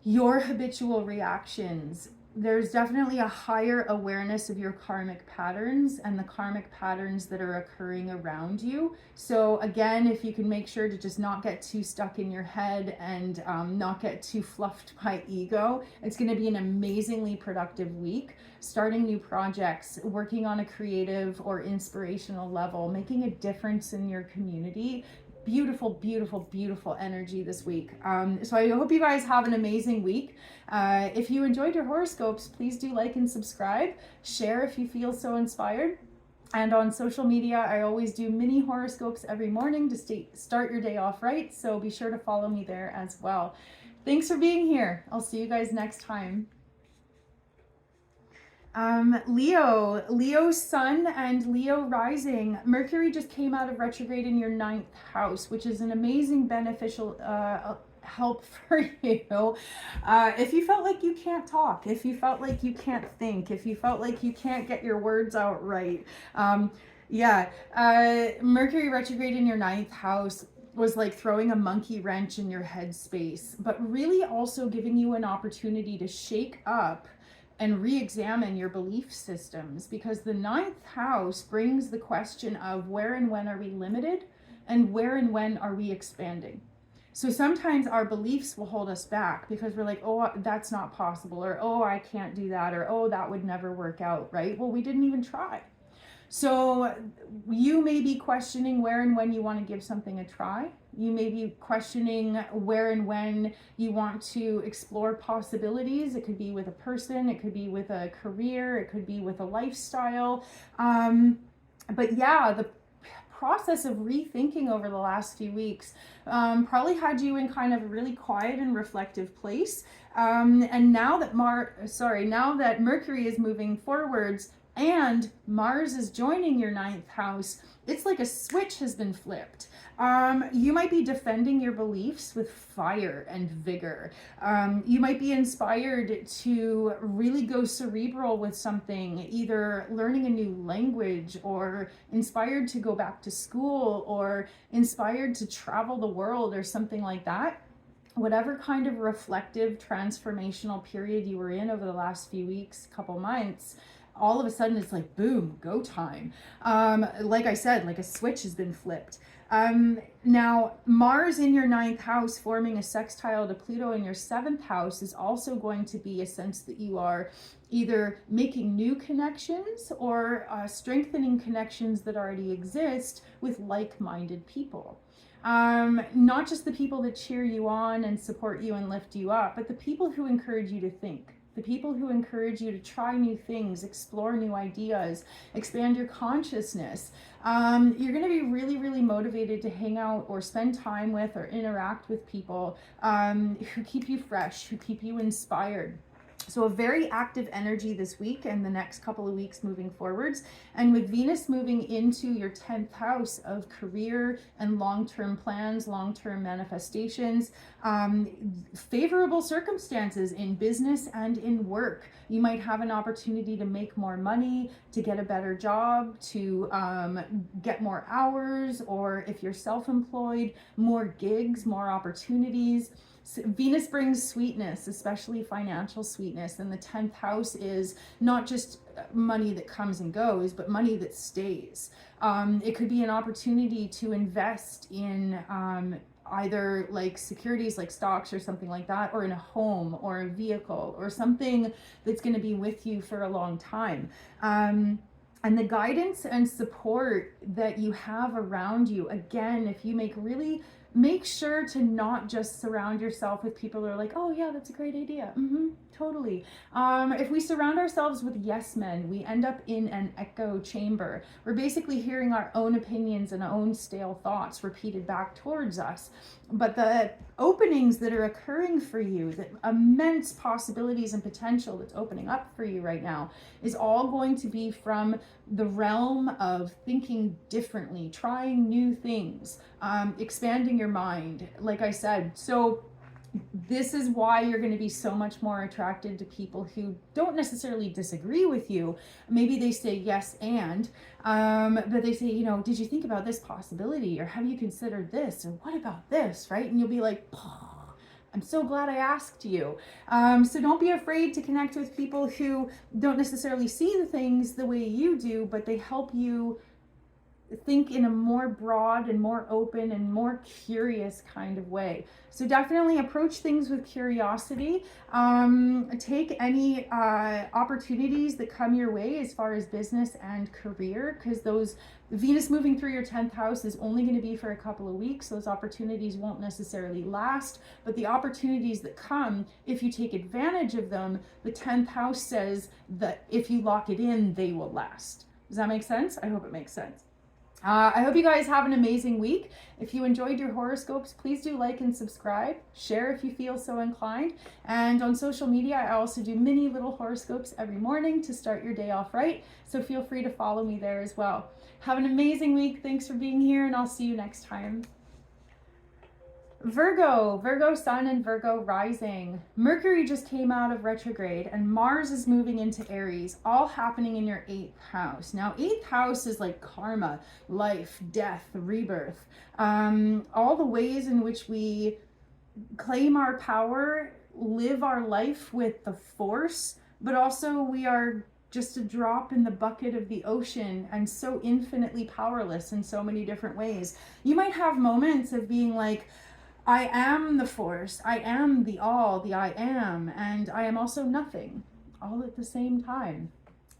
your habitual reactions. There's definitely a higher awareness of your karmic patterns and the karmic patterns that are occurring around you. So again, if you can make sure to just not get too stuck in your head and not get too fluffed by ego, it's going to be an amazingly productive week. Starting new projects, working on a creative or inspirational level, making a difference in your community. Beautiful, beautiful, beautiful energy this week. So I hope you guys have an amazing week. If you enjoyed your horoscopes, please do like and subscribe. Share if you feel so inspired. And on social media, I always do mini horoscopes every morning to start your day off right. So be sure to follow me there as well. Thanks for being here. I'll see you guys next time. Leo sun and Leo rising. Mercury just came out of retrograde in your 9th house, which is an amazing beneficial help for you. If you felt like you can't talk, if you felt like you can't think, if you felt like you can't get your words out right. Mercury retrograde in your 9th house was like throwing a monkey wrench in your headspace, but really also giving you an opportunity to shake up and re-examine your belief systems, because the 9th house brings the question of where and when are we limited and where and when are we expanding. So sometimes our beliefs will hold us back because we're like, oh, that's not possible, or oh, I can't do that, or oh, that would never work out, right? Well, we didn't even try. So you may be questioning where and when you want to give something a try. You may be questioning where and when you want to explore possibilities. It could be with a person, it could be with a career, it could be with a lifestyle. But yeah, the process of rethinking over the last few weeks probably had you in kind of a really quiet and reflective place. And now that now that Mercury is moving forwards and Mars is joining your 9th house, it's like a switch has been flipped. You might be defending your beliefs with fire and vigor. You might be inspired to really go cerebral with something, either learning a new language, or inspired to go back to school, or inspired to travel the world, or something like that. Whatever kind of reflective, transformational period you were in over the last few weeks, couple months, all of a sudden it's like, boom, go time. Like I said, like a switch has been flipped. Now, Mars in your 9th house forming a sextile to Pluto in your 7th house is also going to be a sense that you are either making new connections or strengthening connections that already exist with like-minded people. Not just the people that cheer you on and support you and lift you up, but the people who encourage you to think. The people who encourage you to try new things, explore new ideas, expand your consciousness. You're going to be really, really motivated to hang out or spend time with or interact with people who keep you fresh, who keep you inspired. So a very active energy this week and the next couple of weeks moving forwards. And with Venus moving into your 10th house of career and long-term plans, long-term manifestations, favorable circumstances in business and in work. You might have an opportunity to make more money, to get a better job, to get more hours, or if you're self-employed, more gigs, more opportunities. Venus brings sweetness, especially financial sweetness, and the 10th house is not just money that comes and goes, but money that stays. It could be an opportunity to invest in either like securities like stocks or something like that, or in a home or a vehicle or something that's going to be with you for a long time. And the guidance and support that you have around you, again, if you make sure to not just surround yourself with people who are like, oh yeah, that's a great idea. Totally. If we surround ourselves with yes men, we end up in an echo chamber. We're basically hearing our own opinions and our own stale thoughts repeated back towards us. But the openings that are occurring for you, the immense possibilities and potential that's opening up for you right now, is all going to be from the realm of thinking differently, trying new things, expanding your mind, like I said. So this is why you're going to be so much more attracted to people who don't necessarily disagree with you. Maybe they say yes but they say, you know, did you think about this possibility, or have you considered this, or what about this, right? And you'll be like, I'm so glad I asked you. So don't be afraid to connect with people who don't necessarily see the things the way you do, but they help you think in a more broad and more open and more curious kind of way. So definitely approach things with curiosity. Take any opportunities that come your way as far as business and career, because those Venus moving through your 10th house is only going to be for a couple of weeks. Those opportunities won't necessarily last, but the opportunities that come, if you take advantage of them, the 10th house says that if you lock it in, they will last. Does that make sense? I hope it makes sense. I hope you guys have an amazing week. If you enjoyed your horoscopes, please do like and subscribe. Share if you feel so inclined. And on social media, I also do mini little horoscopes every morning to start your day off right. So feel free to follow me there as well. Have an amazing week. Thanks for being here, and I'll see you next time. Virgo sun and Virgo rising. Mercury just came out of retrograde and Mars is moving into Aries, all happening in your 8th house. Now, 8th house is like karma, life, death, rebirth. All the ways in which we claim our power, live our life with the force, but also we are just a drop in the bucket of the ocean and so infinitely powerless in so many different ways. You might have moments of being like, I am the force, I am the all, the I am, and I am also nothing, all at the same time.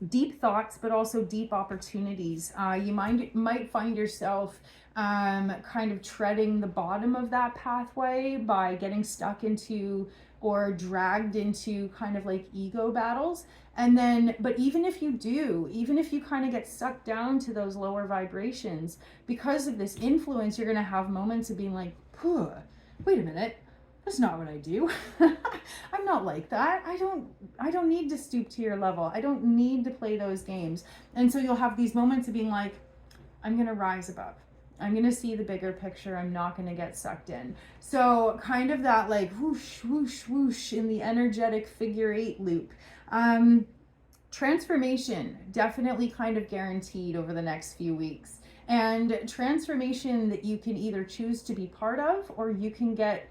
Deep thoughts, but also deep opportunities. You might find yourself kind of treading the bottom of that pathway by getting stuck into or dragged into kind of like ego battles. And then, but even if you do, even if you kind of get sucked down to those lower vibrations, because of this influence, you're going to have moments of being like, wait a minute, that's not what I do. I'm not like that. I don't need to stoop to your level. I don't need to play those games. And so you'll have these moments of being like, I'm going to rise above. I'm going to see the bigger picture. I'm not going to get sucked in. So kind of that like whoosh, whoosh, whoosh in the energetic figure 8 loop. Transformation, definitely kind of guaranteed over the next few weeks. And transformation that you can either choose to be part of or you can get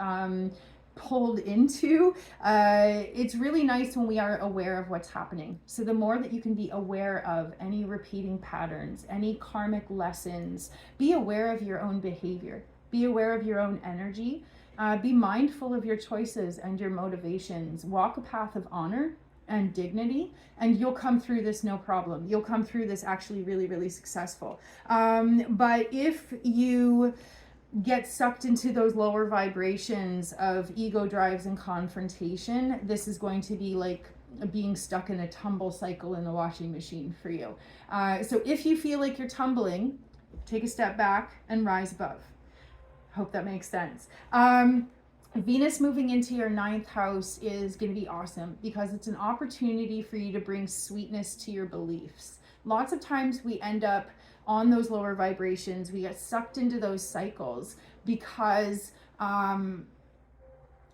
pulled into. It's really nice when we are aware of what's happening. So the more that you can be aware of any repeating patterns, any karmic lessons, be aware of your own behavior, be aware of your own energy, be mindful of your choices and your motivations, walk a path of honor and dignity, and you'll come through this no problem. You'll come through this actually really, really successful. But if you get sucked into those lower vibrations of ego drives and confrontation, this is going to be like being stuck in a tumble cycle in the washing machine for you. So if you feel like you're tumbling, take a step back and rise above. Hope that makes sense. Venus moving into your 9th house is going to be awesome because it's an opportunity for you to bring sweetness to your beliefs. Lots of times we end up on those lower vibrations. We get sucked into those cycles because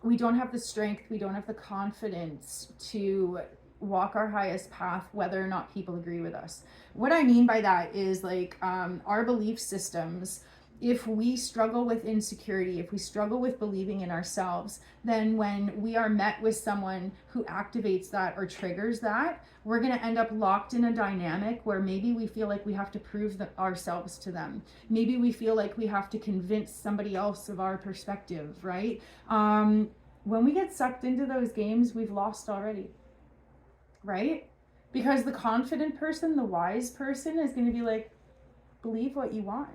we don't have the strength, we don't have the confidence to walk our highest path, whether or not people agree with us. What I mean by that is like our belief systems. If we struggle with insecurity, if we struggle with believing in ourselves, then when we are met with someone who activates that or triggers that, we're going to end up locked in a dynamic where maybe we feel like we have to prove ourselves to them. Maybe we feel like we have to convince somebody else of our perspective, right? When we get sucked into those games, we've lost already, right? Because the confident person, the wise person is going to be like, believe what you want.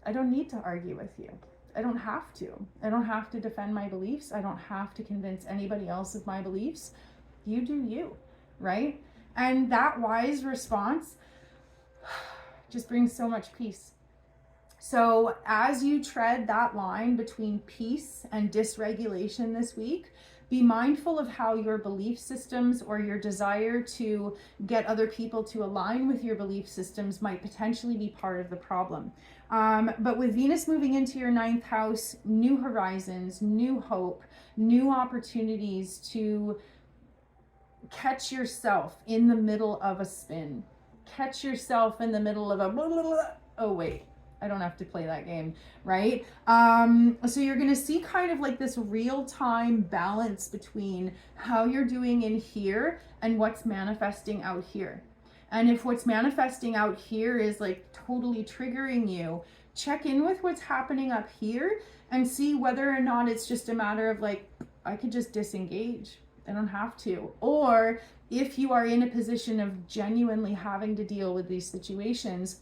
I don't need to argue with you. I don't have to. I don't have to defend my beliefs. I don't have to convince anybody else of my beliefs. You do you, right? And that wise response just brings so much peace. So as you tread that line between peace and dysregulation this week, be mindful of how your belief systems or your desire to get other people to align with your belief systems might potentially be part of the problem. But with Venus moving into your 9th house, new horizons, new hope, new opportunities to catch yourself in the middle of a spin. Catch yourself in the middle of a, oh wait, I don't have to play that game, right? So you're going to see kind of like this real-time balance between how you're doing in here and what's manifesting out here. And if what's manifesting out here is like totally triggering you, check in with what's happening up here and see whether or not it's just a matter of like, I could just disengage. I don't have to. Or if you are in a position of genuinely having to deal with these situations,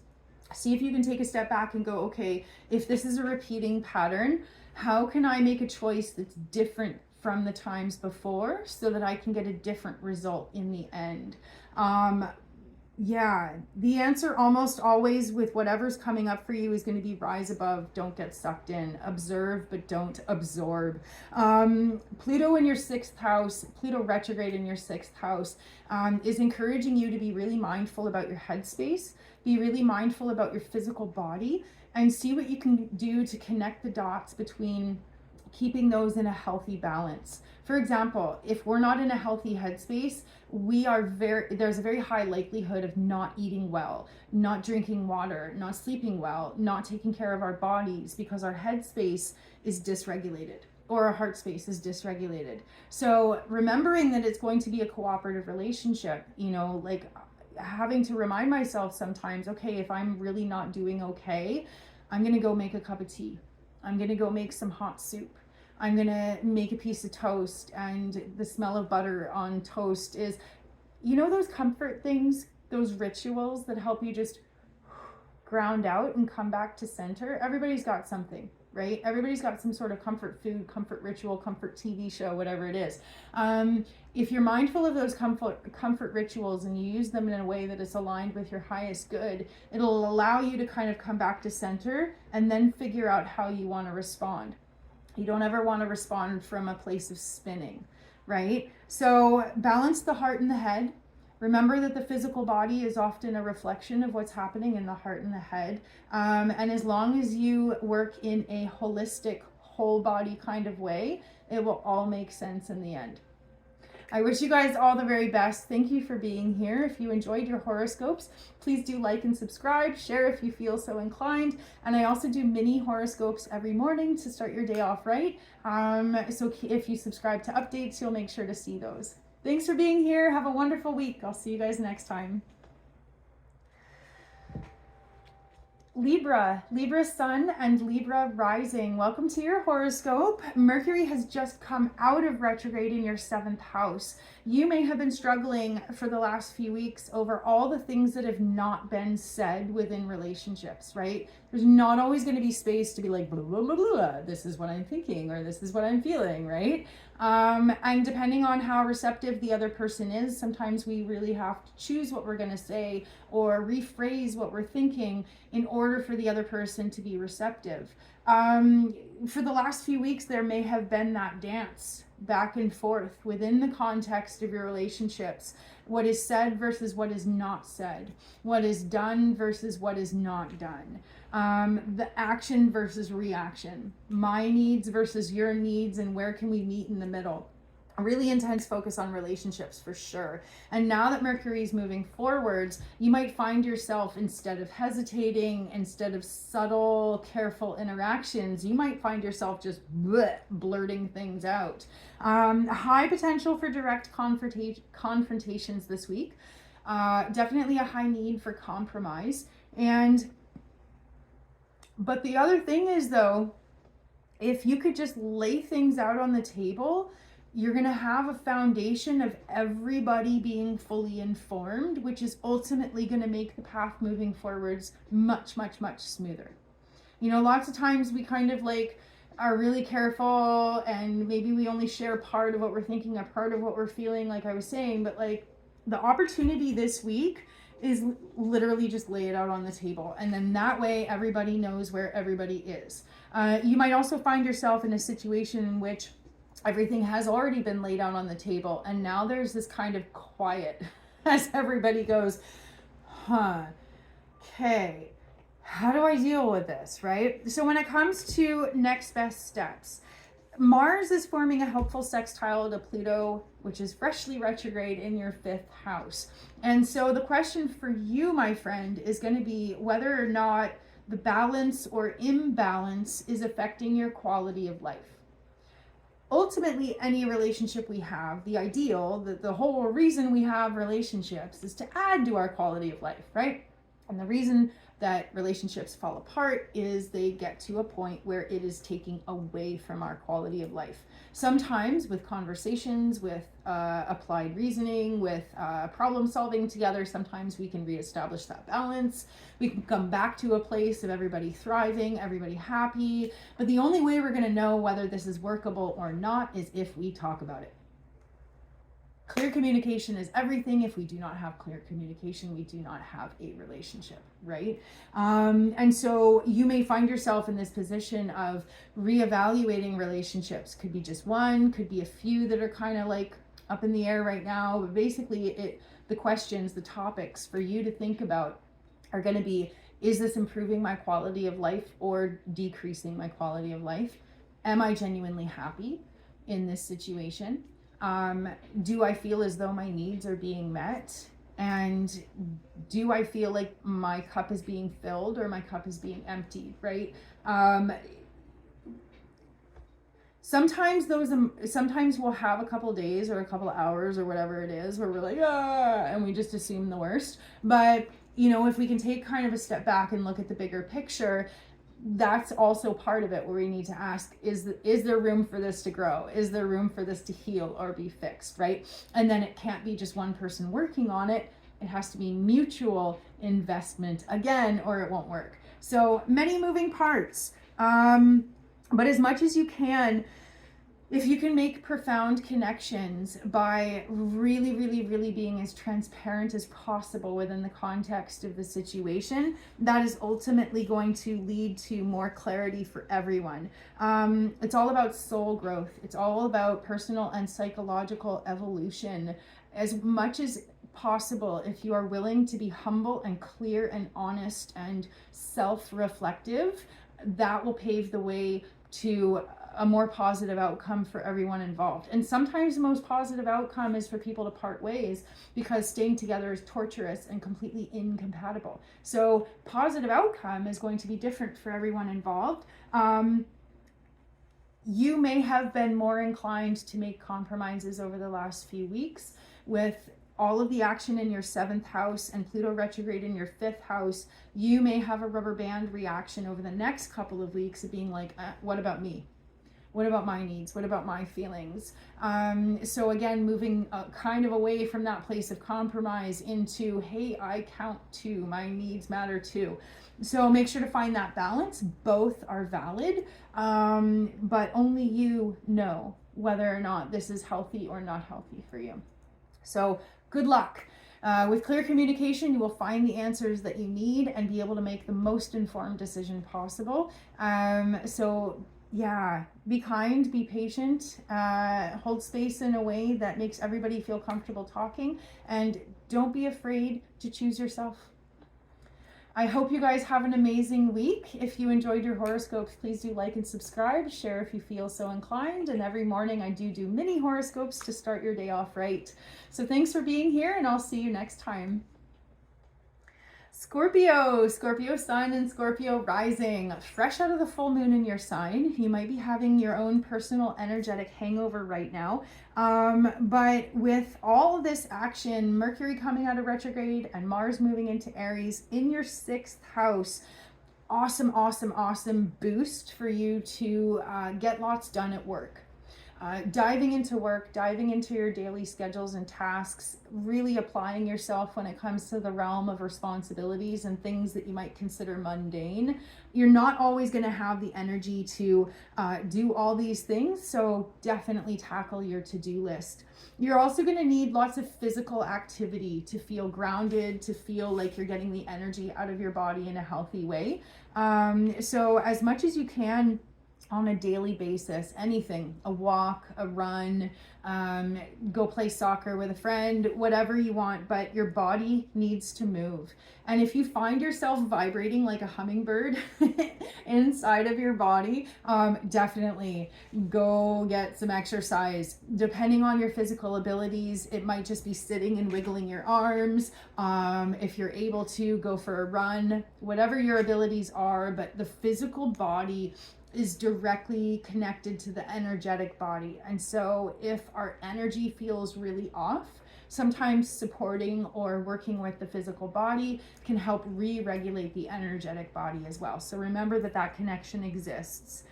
see if you can take a step back and go, okay, if this is a repeating pattern, how can I make a choice that's different from the times before so that I can get a different result in the end? Yeah, the answer almost always with whatever's coming up for you is going to be rise above, don't get sucked in, observe, but don't absorb. Pluto in your 6th house, Pluto retrograde in your 6th house is encouraging you to be really mindful about your headspace, be really mindful about your physical body, and see what you can do to connect the dots between keeping those in a healthy balance. For example, if we're not in a healthy headspace, there's a very high likelihood of not eating well, not drinking water, not sleeping well, not taking care of our bodies because our headspace is dysregulated or our heart space is dysregulated. So remembering that it's going to be a cooperative relationship, you know, like having to remind myself sometimes, okay, if I'm really not doing okay, I'm going to go make a cup of tea. I'm going to go make some hot soup. I'm going to make a piece of toast, and the smell of butter on toast is, you know, those comfort things, those rituals that help you just ground out and come back to center. Everybody's got something, right? Everybody's got some sort of comfort food, comfort ritual, comfort TV show, whatever it is. If you're mindful of those comfort rituals and you use them in a way that is aligned with your highest good, it'll allow you to kind of come back to center and then figure out how you want to respond. You don't ever want to respond from a place of spinning, right? So balance the heart and the head. Remember that the physical body is often a reflection of what's happening in the heart and the head. And as long as you work in a holistic, whole body kind of way, it will all make sense in the end. I wish you guys all the very best. Thank you for being here. If you enjoyed your horoscopes, please do like and subscribe, share if you feel so inclined. And I also do mini horoscopes every morning to start your day off right. So if you subscribe to updates, you'll make sure to see those. Thanks for being here. Have a wonderful week. I'll see you guys next time. Libra sun and Libra rising. Welcome to your horoscope. Mercury has just come out of retrograde in your 7th house. You may have been struggling for the last few weeks over all the things that have not been said within relationships, right? There's not always going to be space to be like, blah, blah, blah, blah. This is what I'm thinking, or this is what I'm feeling, right? And depending on how receptive the other person is, sometimes we really have to choose what we're going to say or rephrase what we're thinking in order for the other person to be receptive. For the last few weeks, there may have been that dance back and forth within the context of your relationships. What is said versus what is not said. What is done versus what is not done. The action versus reaction. My needs versus your needs, and where can we meet in the middle. A really intense focus on relationships for sure. And now that Mercury is moving forwards, you might find yourself, instead of hesitating, instead of subtle, careful interactions, you might find yourself just blurting things out. High potential for direct confrontations this week. Definitely a high need for compromise. But the other thing is, though, if you could just lay things out on the table, you're going to have a foundation of everybody being fully informed, which is ultimately going to make the path moving forwards much, much, much smoother. You know, lots of times we kind of like are really careful and maybe we only share part of what we're thinking, a part of what we're feeling, like I was saying, but like the opportunity this week is literally just lay it out on the table. And then that way everybody knows where everybody is. You might also find yourself in a situation in which everything has already been laid out on the table. And now there's this kind of quiet as everybody goes, okay, how do I deal with this, right? So when it comes to next best steps, Mars is forming a helpful sextile to Pluto, which is freshly retrograde in your 5th house. And so the question for you, my friend, is going to be whether or not the balance or imbalance is affecting your quality of life. Ultimately, any relationship we have, the ideal, the whole reason we have relationships is to add to our quality of life, right? And the reason that relationships fall apart is they get to a point where it is taking away from our quality of life. Sometimes with conversations, with applied reasoning, with problem solving together, sometimes we can reestablish that balance. We can come back to a place of everybody thriving, everybody happy. But the only way we're going to know whether this is workable or not is if we talk about it. Clear communication is everything. If we do not have clear communication, we do not have a relationship, right? And so you may find yourself in this position of reevaluating relationships. Could be just one, could be a few that are kind of like up in the air right now. But basically, the questions, the topics for you to think about are going to be, is this improving my quality of life or decreasing my quality of life? Am I genuinely happy in this situation? Do I feel as though my needs are being met? And do I feel like my cup is being filled or my cup is being emptied, right? Sometimes we'll have a couple days or a couple hours or whatever it is where we're like, and we just assume the worst. But, you know, if we can take kind of a step back and look at the bigger picture, that's also part of it, where we need to ask, is there room for this to grow? Is there room for this to heal or be fixed, right? And then it can't be just one person working on it. It has to be mutual investment again, or it won't work. So many moving parts. But as much as you can, if you can make profound connections by really being as transparent as possible within the context of the situation, that is ultimately going to lead to more clarity for everyone. It's all about soul growth. It's all about personal and psychological evolution. As much as possible, if you are willing to be humble and clear and honest and self-reflective, that will pave the way to a more positive outcome for everyone involved. And sometimes the most positive outcome is for people to part ways, because staying together is torturous and completely incompatible. So positive outcome is going to be different for everyone involved. You may have been more inclined to make compromises over the last few weeks with all of the action in your 7th house and Pluto retrograde in your 5th house. You may have a rubber band reaction over the next couple of weeks of being like, what about me? What about my needs? What about my feelings? So again, moving kind of away from that place of compromise into, hey, I count too. My needs matter too. So make sure to find that balance. Both are valid, but only you know whether or not this is healthy or not healthy for you. So good luck. With clear communication, you will find the answers that you need and be able to make the most informed decision possible. So yeah, be kind, be patient, hold space in a way that makes everybody feel comfortable talking, and don't be afraid to choose yourself. I hope you guys have an amazing week. If you enjoyed your horoscopes, please do like and subscribe, share if you feel so inclined. And every morning I do mini horoscopes to start your day off right. So thanks for being here, and I'll see you next time. Scorpio sun and Scorpio rising, fresh out of the full moon in your sign. You might be having your own personal energetic hangover right now. But with all of this action, Mercury coming out of retrograde and Mars moving into Aries in your 6th house, awesome boost for you to get lots done at work. Diving into work, diving into your daily schedules and tasks, really applying yourself when it comes to the realm of responsibilities and things that you might consider mundane. You're not always going to have the energy to do all these things, so definitely tackle your to-do list. You're also going to need lots of physical activity to feel grounded, to feel like you're getting the energy out of your body in a healthy way. So as much as you can, on a daily basis, anything, a walk, a run, go play soccer with a friend, whatever you want, but your body needs to move. And if you find yourself vibrating like a hummingbird inside of your body, definitely go get some exercise. Depending on your physical abilities, it might just be sitting and wiggling your arms. If you're able to, go for a run, whatever your abilities are, but the physical body is directly connected to the energetic body. And so if our energy feels really off, sometimes supporting or working with the physical body can help re-regulate the energetic body as well. So remember that connection exists.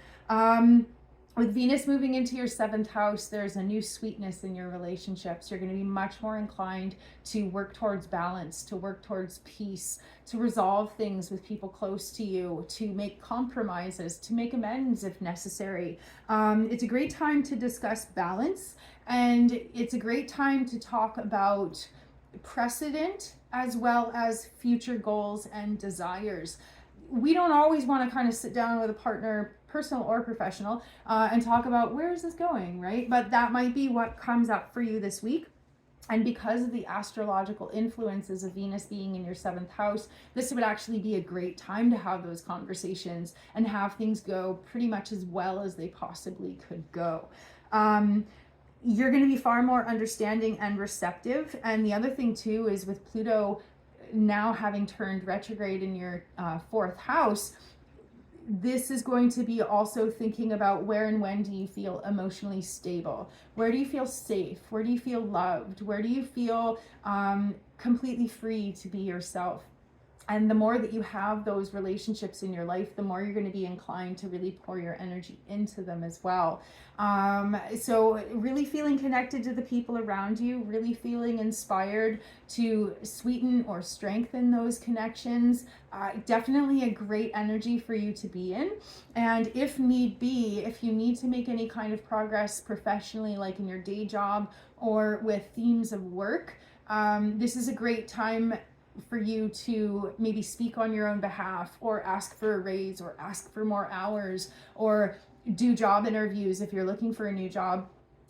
With Venus moving into your 7th house, there's a new sweetness in your relationships. You're going to be much more inclined to work towards balance, to work towards peace, to resolve things with people close to you, to make compromises, to make amends if necessary. It's a great time to discuss balance, and it's a great time to talk about precedent as well as future goals and desires. We don't always want to kind of sit down with a partner, personal or professional, and talk about where is this going, right? But that might be what comes up for you this week. And because of the astrological influences of Venus being in your 7th house, this would actually be a great time to have those conversations and have things go pretty much as well as they possibly could go. You're going to be far more understanding and receptive. And the other thing too is with Pluto now having turned retrograde in your 4th house, this is going to be also thinking about where and when do you feel emotionally stable? Where do you feel safe? Where do you feel loved? Where do you feel completely free to be yourself? And the more that you have those relationships in your life, the more you're going to be inclined to really pour your energy into them as well. So really feeling connected to the people around you, really feeling inspired to sweeten or strengthen those connections. Definitely a great energy for you to be in. And if need be, if you need to make any kind of progress professionally, like in your day job or with themes of work, this is a great time for you to maybe speak on your own behalf, or ask for a raise, or ask for more hours, or do job interviews if you're looking for a new job.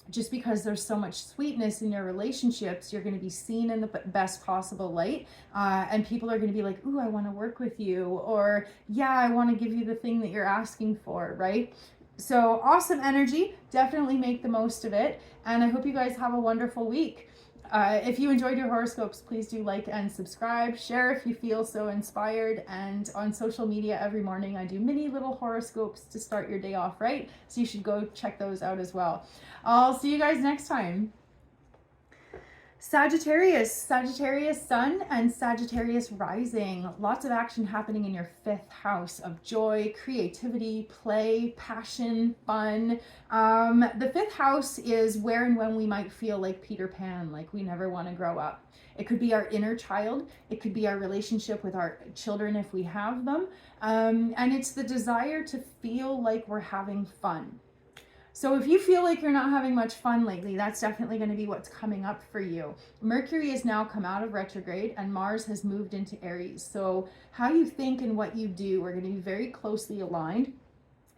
Just because there's so much sweetness in your relationships, you're going to be seen in the best possible light, and people are going to be like, ooh, I want to work with you, or yeah, I want to give you the thing that you're asking for, right? So awesome energy. Definitely make the most of it, and I hope you guys have a wonderful week. If you enjoyed your horoscopes, please do like and subscribe. Share if you feel so inspired. And on social media every morning, I do mini little horoscopes to start your day off right. So you should go check those out as well. I'll see you guys next time. Sagittarius sun and Sagittarius rising. Lots of action happening in your 5th house of joy, creativity, play, passion, fun. The 5th house is where and when we might feel like Peter Pan, like we never want to grow up. It could be our inner child. It could be our relationship with our children if we have them. And it's the desire to feel like we're having fun. So if you feel like you're not having much fun lately, that's definitely going to be what's coming up for you. Mercury has now come out of retrograde and Mars has moved into Aries. So how you think and what you do are going to be very closely aligned.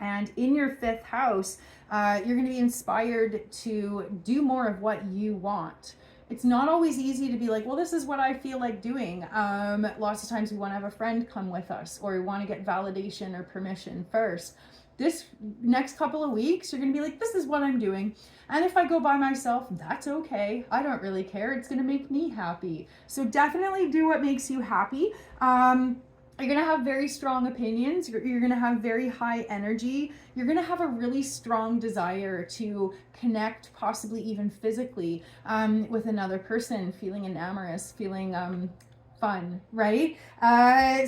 And in your 5th house, you're going to be inspired to do more of what you want. It's not always easy to be like, well, this is what I feel like doing. Lots of times we want to have a friend come with us, or we want to get validation or permission first. This next couple of weeks, you're going to be like, this is what I'm doing. And if I go by myself, that's okay. I don't really care. It's going to make me happy. So definitely do what makes you happy. You're going to have very strong opinions. You're going to have very high energy. You're going to have a really strong desire to connect, possibly even physically, with another person, feeling enamorous, feeling fun, right?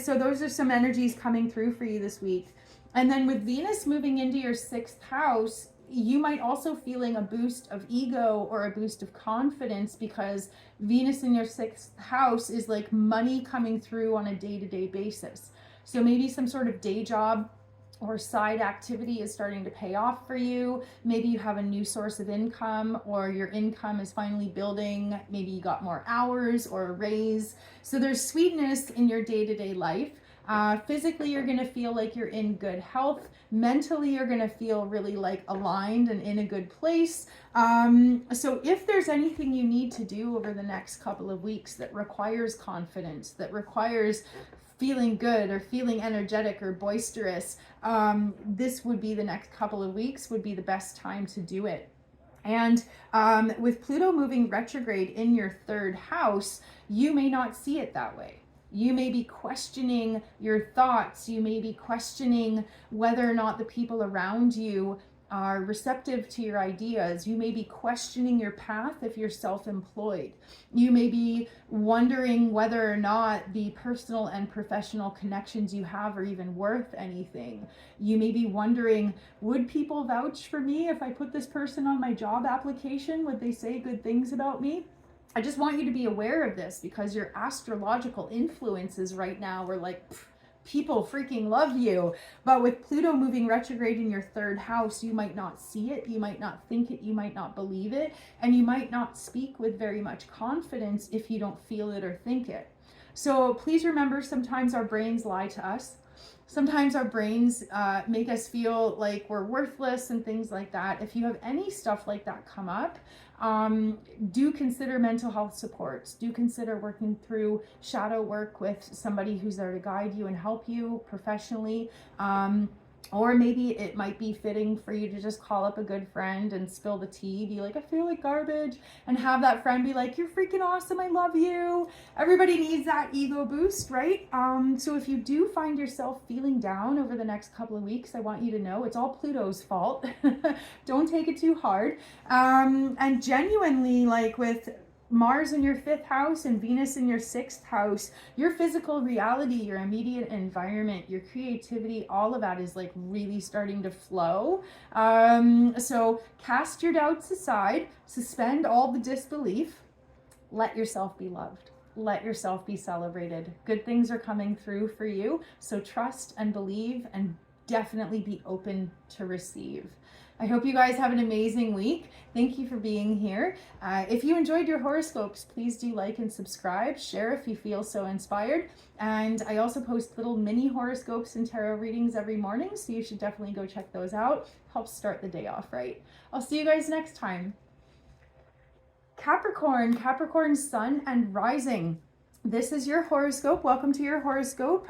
So those are some energies coming through for you this week. And then with Venus moving into your 6th house, you might also feeling a boost of ego or a boost of confidence, because Venus in your 6th house is like money coming through on a day-to-day basis. So maybe some sort of day job or side activity is starting to pay off for you. Maybe you have a new source of income, or your income is finally building. Maybe you got more hours or a raise. So there's sweetness in your day-to-day life. Physically, you're going to feel like you're in good health. Mentally, you're going to feel really like aligned and in a good place. So if there's anything you need to do over the next couple of weeks that requires confidence, that requires feeling good or feeling energetic or boisterous, this would be the next couple of weeks would be the best time to do it. And with Pluto moving retrograde in your 3rd house, you may not see it that way. You may be questioning your thoughts. You may be questioning whether or not the people around you are receptive to your ideas. You may be questioning your path if you're self-employed. You may be wondering whether or not the personal and professional connections you have are even worth anything. You may be wondering, would people vouch for me if I put this person on my job application? Would they say good things about me? I just want you to be aware of this, because your astrological influences right now are like, people freaking love you. But with Pluto moving retrograde in your 3rd house, you might not see it, you might not think it, you might not believe it, and you might not speak with very much confidence if you don't feel it or think it. So please remember, sometimes our brains lie to us. Sometimes our brains make us feel like we're worthless and things like that. If you have any stuff like that come up, do consider mental health supports. Do consider working through shadow work with somebody who's there to guide you and help you professionally. Or maybe it might be fitting for you to just call up a good friend and spill the tea, be like, I feel like garbage, and have that friend be like, you're freaking awesome, I love you. Everybody needs that ego boost, right? So if you do find yourself feeling down over the next couple of weeks, I want you to know it's all Pluto's fault. Don't take it too hard. And genuinely, like with Mars in your 5th house and Venus in your 6th house, your physical reality, your immediate environment, your creativity, all of that is like really starting to flow. So cast your doubts aside, suspend all the disbelief, let yourself be loved. Let yourself be celebrated. Good things are coming through for you. So trust and believe and definitely be open to receive. I hope you guys have an amazing week. Thank you for being here. If you enjoyed your horoscopes, please do like and subscribe. Share if you feel so inspired. And I also post little mini horoscopes and tarot readings every morning, so you should definitely go check those out. Helps start the day off right. I'll see you guys next time. Capricorn sun and rising. This is your horoscope. Welcome to your horoscope.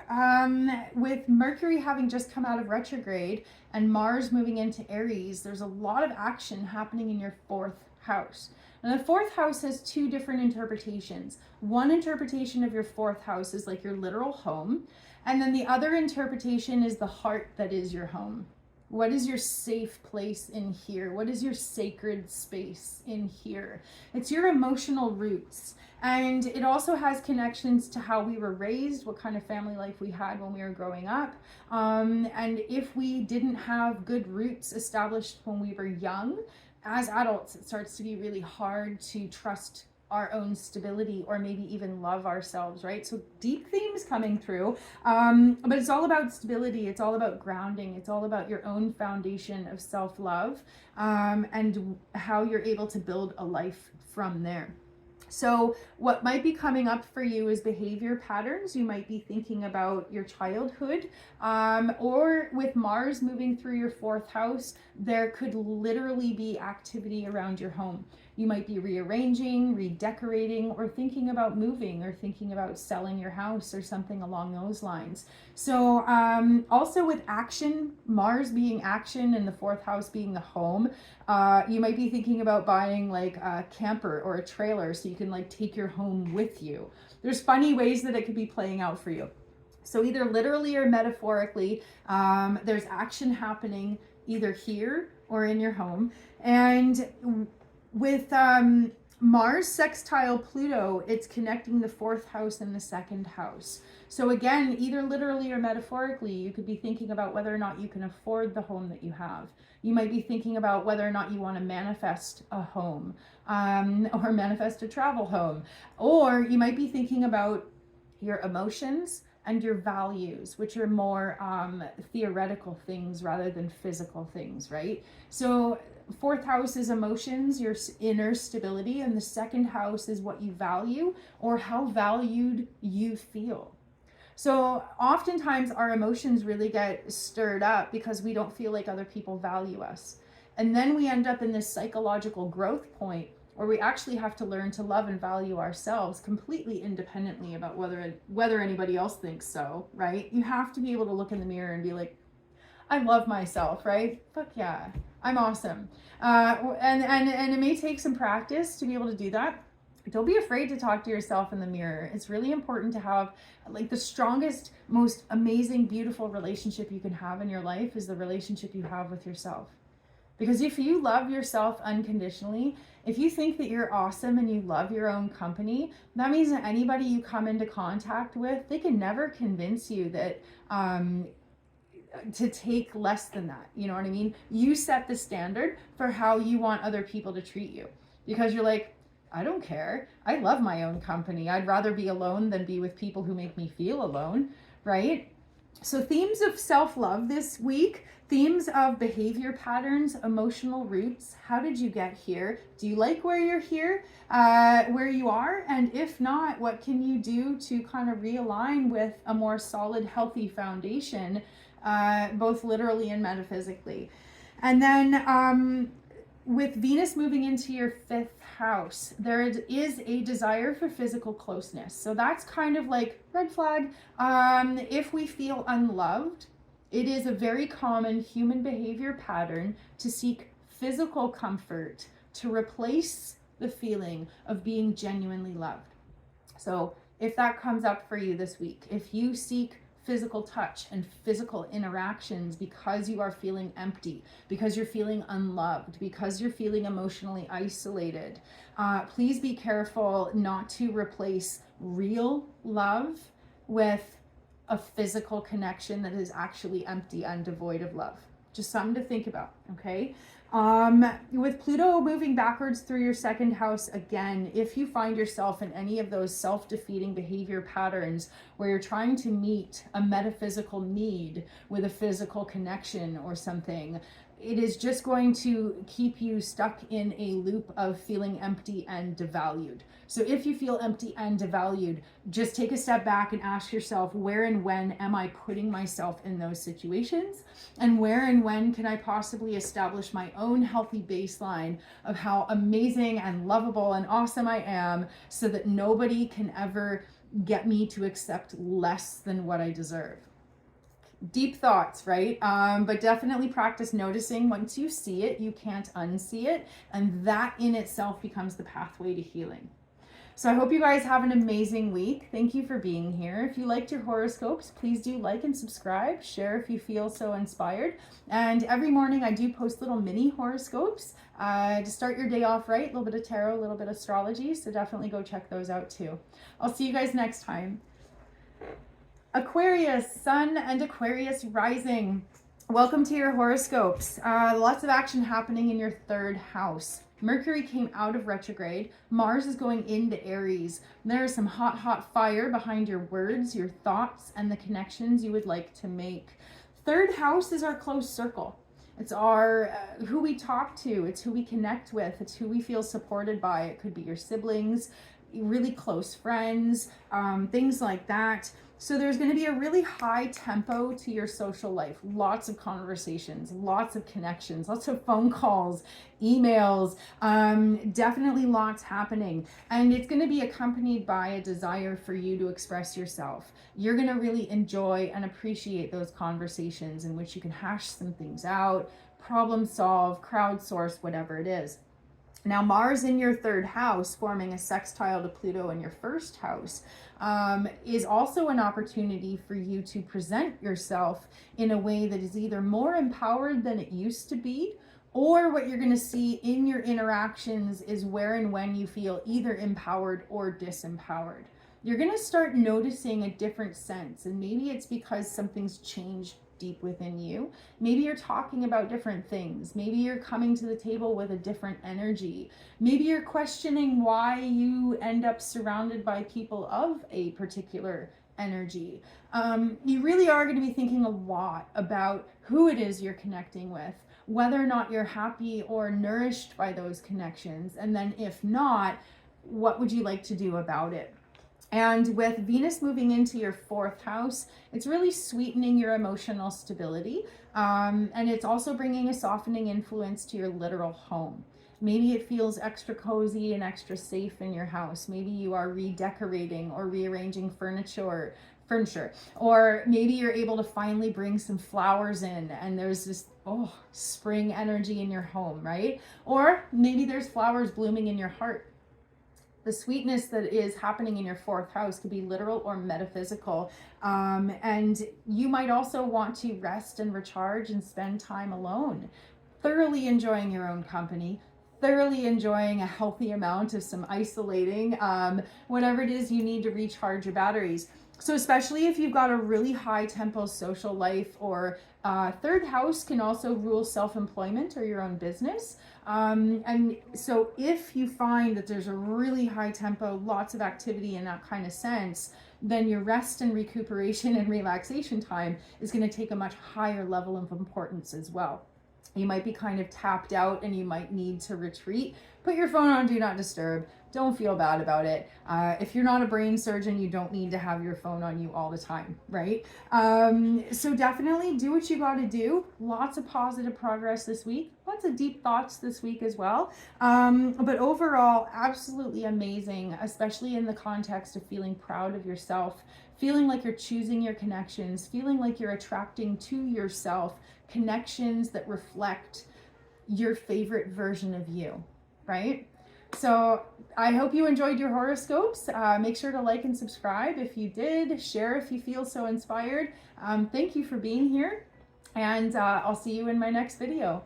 With Mercury having just come out of retrograde and Mars moving into Aries, there's a lot of action happening in your 4th house. And the 4th house has 2 different interpretations. One interpretation of your 4th house is like your literal home. And then the other interpretation is the heart that is your home. What is your safe place in here? What is your sacred space in here? It's your emotional roots. And it also has connections to how we were raised, what kind of family life we had when we were growing up. And if we didn't have good roots established when we were young, as adults, it starts to be really hard to trust our own stability or maybe even love ourselves, right? So deep themes coming through, but it's all about stability. It's all about grounding. It's all about your own foundation of self-love, and how you're able to build a life from there. So what might be coming up for you is behavior patterns. You might be thinking about your childhood, or with Mars moving through your 4th house, there could literally be activity around your home. You might be rearranging, redecorating, or thinking about moving, or thinking about selling your house or something along those lines. So also with action, Mars being action and the 4th house being the home, you might be thinking about buying like a camper or a trailer so you can like take your home with you. There's funny ways that it could be playing out for you. So either literally or metaphorically, there's action happening either here or in your home. And with Mars sextile Pluto, it's connecting the 4th house and the 2nd house. So again, either literally or metaphorically, you could be thinking about whether or not you can afford the home that you have. You might be thinking about whether or not you want to manifest a home, or manifest a travel home. Or you might be thinking about your emotions and your values, which are more theoretical things rather than physical things, right? So 4th house is emotions, your inner stability, and the 2nd house is what you value or how valued you feel. So oftentimes our emotions really get stirred up because we don't feel like other people value us. And then we end up in this psychological growth point where we actually have to learn to love and value ourselves completely independently about whether anybody else thinks so, right? You have to be able to look in the mirror and be like, I love myself, right? Fuck yeah, I'm awesome. And it may take some practice to be able to do that. Don't be afraid to talk to yourself in the mirror. It's really important to have like the strongest, most amazing, beautiful relationship you can have in your life is the relationship you have with yourself. Because if you love yourself unconditionally, if you think that you're awesome and you love your own company, that means that anybody you come into contact with, they can never convince you that to take less than that. You know what I mean? You set the standard for how you want other people to treat you, because you're like, I don't care. I love my own company. I'd rather be alone than be with people who make me feel alone, right? So themes of self-love this week, themes of behavior patterns, emotional roots. How did you get here? Do you like where you're here, where you are? And if not, what can you do to kind of realign with a more solid, healthy foundation, both literally and metaphysically? And then with Venus moving into your 5th house, there is a desire for physical closeness. So that's kind of like red flag. If we feel unloved, it is a very common human behavior pattern to seek physical comfort to replace the feeling of being genuinely loved. So if that comes up for you this week, if you seek physical touch and physical interactions because you are feeling empty, because you're feeling unloved, because you're feeling emotionally isolated. Please be careful not to replace real love with a physical connection that is actually empty and devoid of love. Just something to think about, okay? With Pluto moving backwards through your second house, again, if you find yourself in any of those self-defeating behavior patterns where you're trying to meet a metaphysical need with a physical connection or something, it is just going to keep you stuck in a loop of feeling empty and devalued. So if you feel empty and devalued, just take a step back and ask yourself, where and when am I putting myself in those situations? And where and when can I possibly establish my own healthy baseline of how amazing and lovable and awesome I am, so that nobody can ever get me to accept less than what I deserve? Deep thoughts, right? But definitely practice noticing. Once you see it, you can't unsee it. And that in itself becomes the pathway to healing. So I hope you guys have an amazing week. Thank you for being here. If you liked your horoscopes, please do like and subscribe. Share if you feel so inspired. And every morning I do post little mini horoscopes to start your day off right. A little bit of tarot, a little bit of astrology. So definitely go check those out too. I'll see you guys next time. Aquarius, Sun and Aquarius rising. Welcome to your horoscopes. Lots of action happening in your third house. Mercury came out of retrograde. Mars is going into Aries. There is some hot fire behind your words, your thoughts, and the connections you would like to make. Third house is our close circle. It's our who we talk to. It's who we connect with. It's who we feel supported by. It could be your siblings, really close friends, things like that. So there's going to be a really high tempo to your social life. Lots of conversations, lots of connections, lots of phone calls, emails, definitely lots happening. And it's going to be accompanied by a desire for you to express yourself. You're going to really enjoy and appreciate those conversations in which you can hash some things out, problem solve, crowdsource, whatever it is. Now, Mars in your third house, forming a sextile to Pluto in your first house, is also an opportunity for you to present yourself in a way that is either more empowered than it used to be, or what you're going to see in your interactions is where and when you feel either empowered or disempowered. You're going to start noticing a different sense, and maybe it's because something's changed deep within you. Maybe you're talking about different things. Maybe you're coming to the table with a different energy. Maybe you're questioning why you end up surrounded by people of a particular energy. You really are going to be thinking a lot about who it is you're connecting with, whether or not you're happy or nourished by those connections. And then if not, what would you like to do about it? And with Venus moving into your fourth house, it's really sweetening your emotional stability. And it's also bringing a softening influence to your literal home. Maybe it feels extra cozy and extra safe in your house. Maybe you are redecorating or rearranging furniture, or maybe you're able to finally bring some flowers in and there's this spring energy in your home, right? Or maybe there's flowers blooming in your heart. The sweetness that is happening in your fourth house could be literal or metaphysical. And you might also want to rest and recharge and spend time alone, thoroughly enjoying your own company, thoroughly enjoying a healthy amount of some isolating, whatever it is you need to recharge your batteries. So especially if you've got a really high tempo social life, or third house can also rule self-employment or your own business. And so if you find that there's a really high tempo, lots of activity in that kind of sense, then your rest and recuperation and relaxation time is going to take a much higher level of importance as well. You might be kind of tapped out and you might need to retreat. Put your phone on Do Not Disturb. Don't feel bad about it. If you're not a brain surgeon, you don't need to have your phone on you all the time, right? So definitely do what you got to do. Lots of positive progress this week. Lots of deep thoughts this week as well. But overall, absolutely amazing, especially in the context of feeling proud of yourself, feeling like you're choosing your connections, feeling like you're attracting to yourself connections that reflect your favorite version of you, right? So I hope you enjoyed your horoscopes. Make sure to like and subscribe if you did. Share if you feel so inspired. Thank you for being here, and I'll see you in my next video.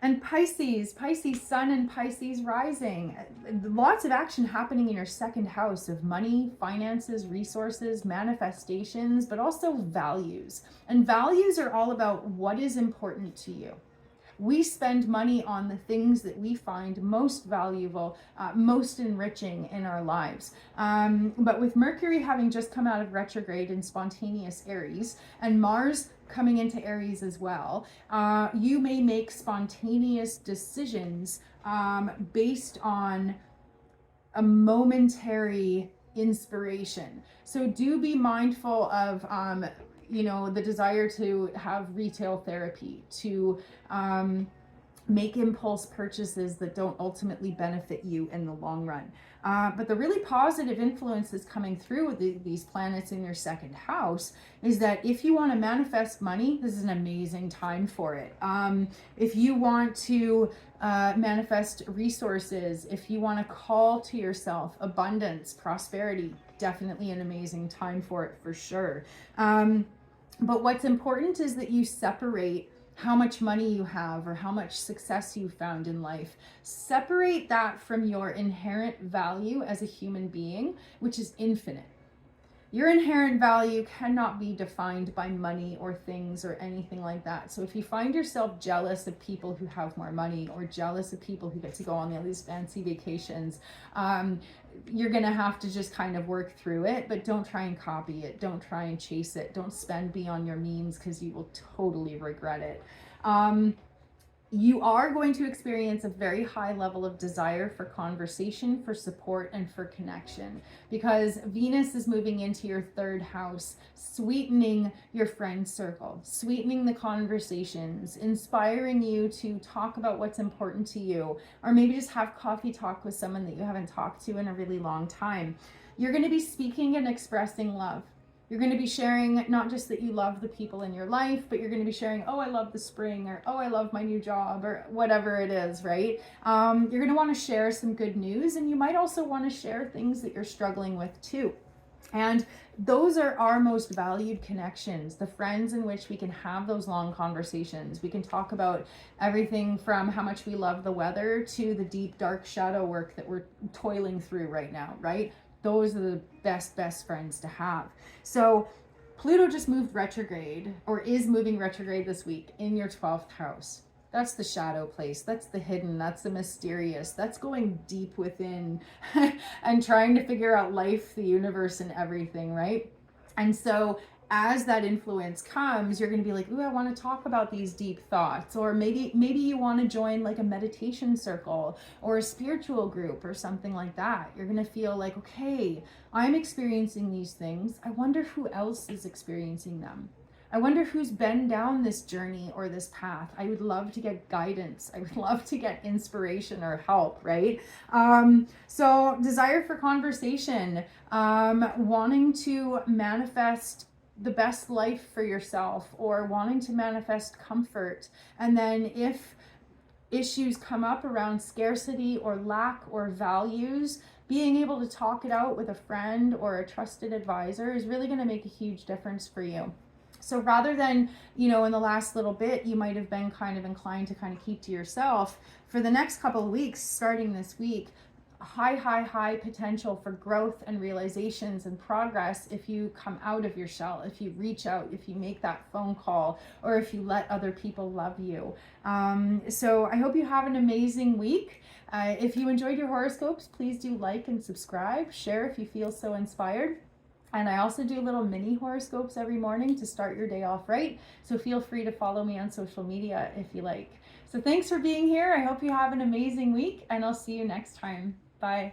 And Pisces sun and Pisces rising. Lots of action happening in your second house of money, finances, resources, manifestations, but also values. And values are all about what is important to you. We spend money on the things that we find most valuable, most enriching in our lives. But with Mercury having just come out of retrograde in spontaneous Aries, and Mars coming into Aries as well, you may make spontaneous decisions based on a momentary inspiration. So do be mindful of the desire to have retail therapy, to make impulse purchases that don't ultimately benefit you in the long run. But the really positive influences coming through with these planets in your second house is that if you want to manifest money, this is an amazing time for it. If you want to manifest resources, if you want to call to yourself abundance, prosperity, definitely an amazing time for it for sure. But what's important is that you separate how much money you have or how much success you found in life. Separate that from your inherent value as a human being, which is infinite. Your inherent value cannot be defined by money or things or anything like that. So if you find yourself jealous of people who have more money or jealous of people who get to go on all these fancy vacations, you're going to have to just kind of work through it, but don't try and copy it. Don't try and chase it. Don't spend beyond your means because you will totally regret it. You are going to experience a very high level of desire for conversation, for support, and for connection, because Venus is moving into your third house, sweetening your friend circle, sweetening the conversations, inspiring you to talk about what's important to you, or maybe just have coffee talk with someone that you haven't talked to in a really long time. You're going to be speaking and expressing love. You're going to be sharing not just that you love the people in your life, but you're going to be sharing, oh, I love the spring, or oh, I love my new job, or whatever it is, right? You're going to want to share some good news, and you might also want to share things that you're struggling with too. And those are our most valued connections, the friends in which we can have those long conversations. We can talk about everything from how much we love the weather to the deep, dark shadow work that we're toiling through right now, right? Those are the best friends to have. So Pluto just moved retrograde, or is moving retrograde this week in your 12th house. That's the shadow place. That's the hidden. That's the mysterious. That's going deep within and trying to figure out life, the universe, and everything, right? And so as that influence comes, you're going to be like, ooh, I want to talk about these deep thoughts. Or maybe you want to join like a meditation circle or a spiritual group or something like that. You're going to feel like, okay, I'm experiencing these things. I wonder who else is experiencing them. I wonder who's been down this journey or this path. I would love to get guidance. I would love to get inspiration or help, right? So desire for conversation, wanting to manifest the best life for yourself, or wanting to manifest comfort. And then if issues come up around scarcity or lack or values, being able to talk it out with a friend or a trusted advisor is really going to make a huge difference for you. So rather than, in the last little bit, you might have been kind of inclined to kind of keep to yourself, for the next couple of weeks, starting this week, high potential for growth and realizations and progress if you come out of your shell, if you reach out, if you make that phone call, or if you let other people love you. So I hope you have an amazing week. If you enjoyed your horoscopes, please do like and subscribe, share if you feel so inspired. And I also do little mini horoscopes every morning to start your day off right. So feel free to follow me on social media if you like. So thanks for being here. I hope you have an amazing week, and I'll see you next time. Bye.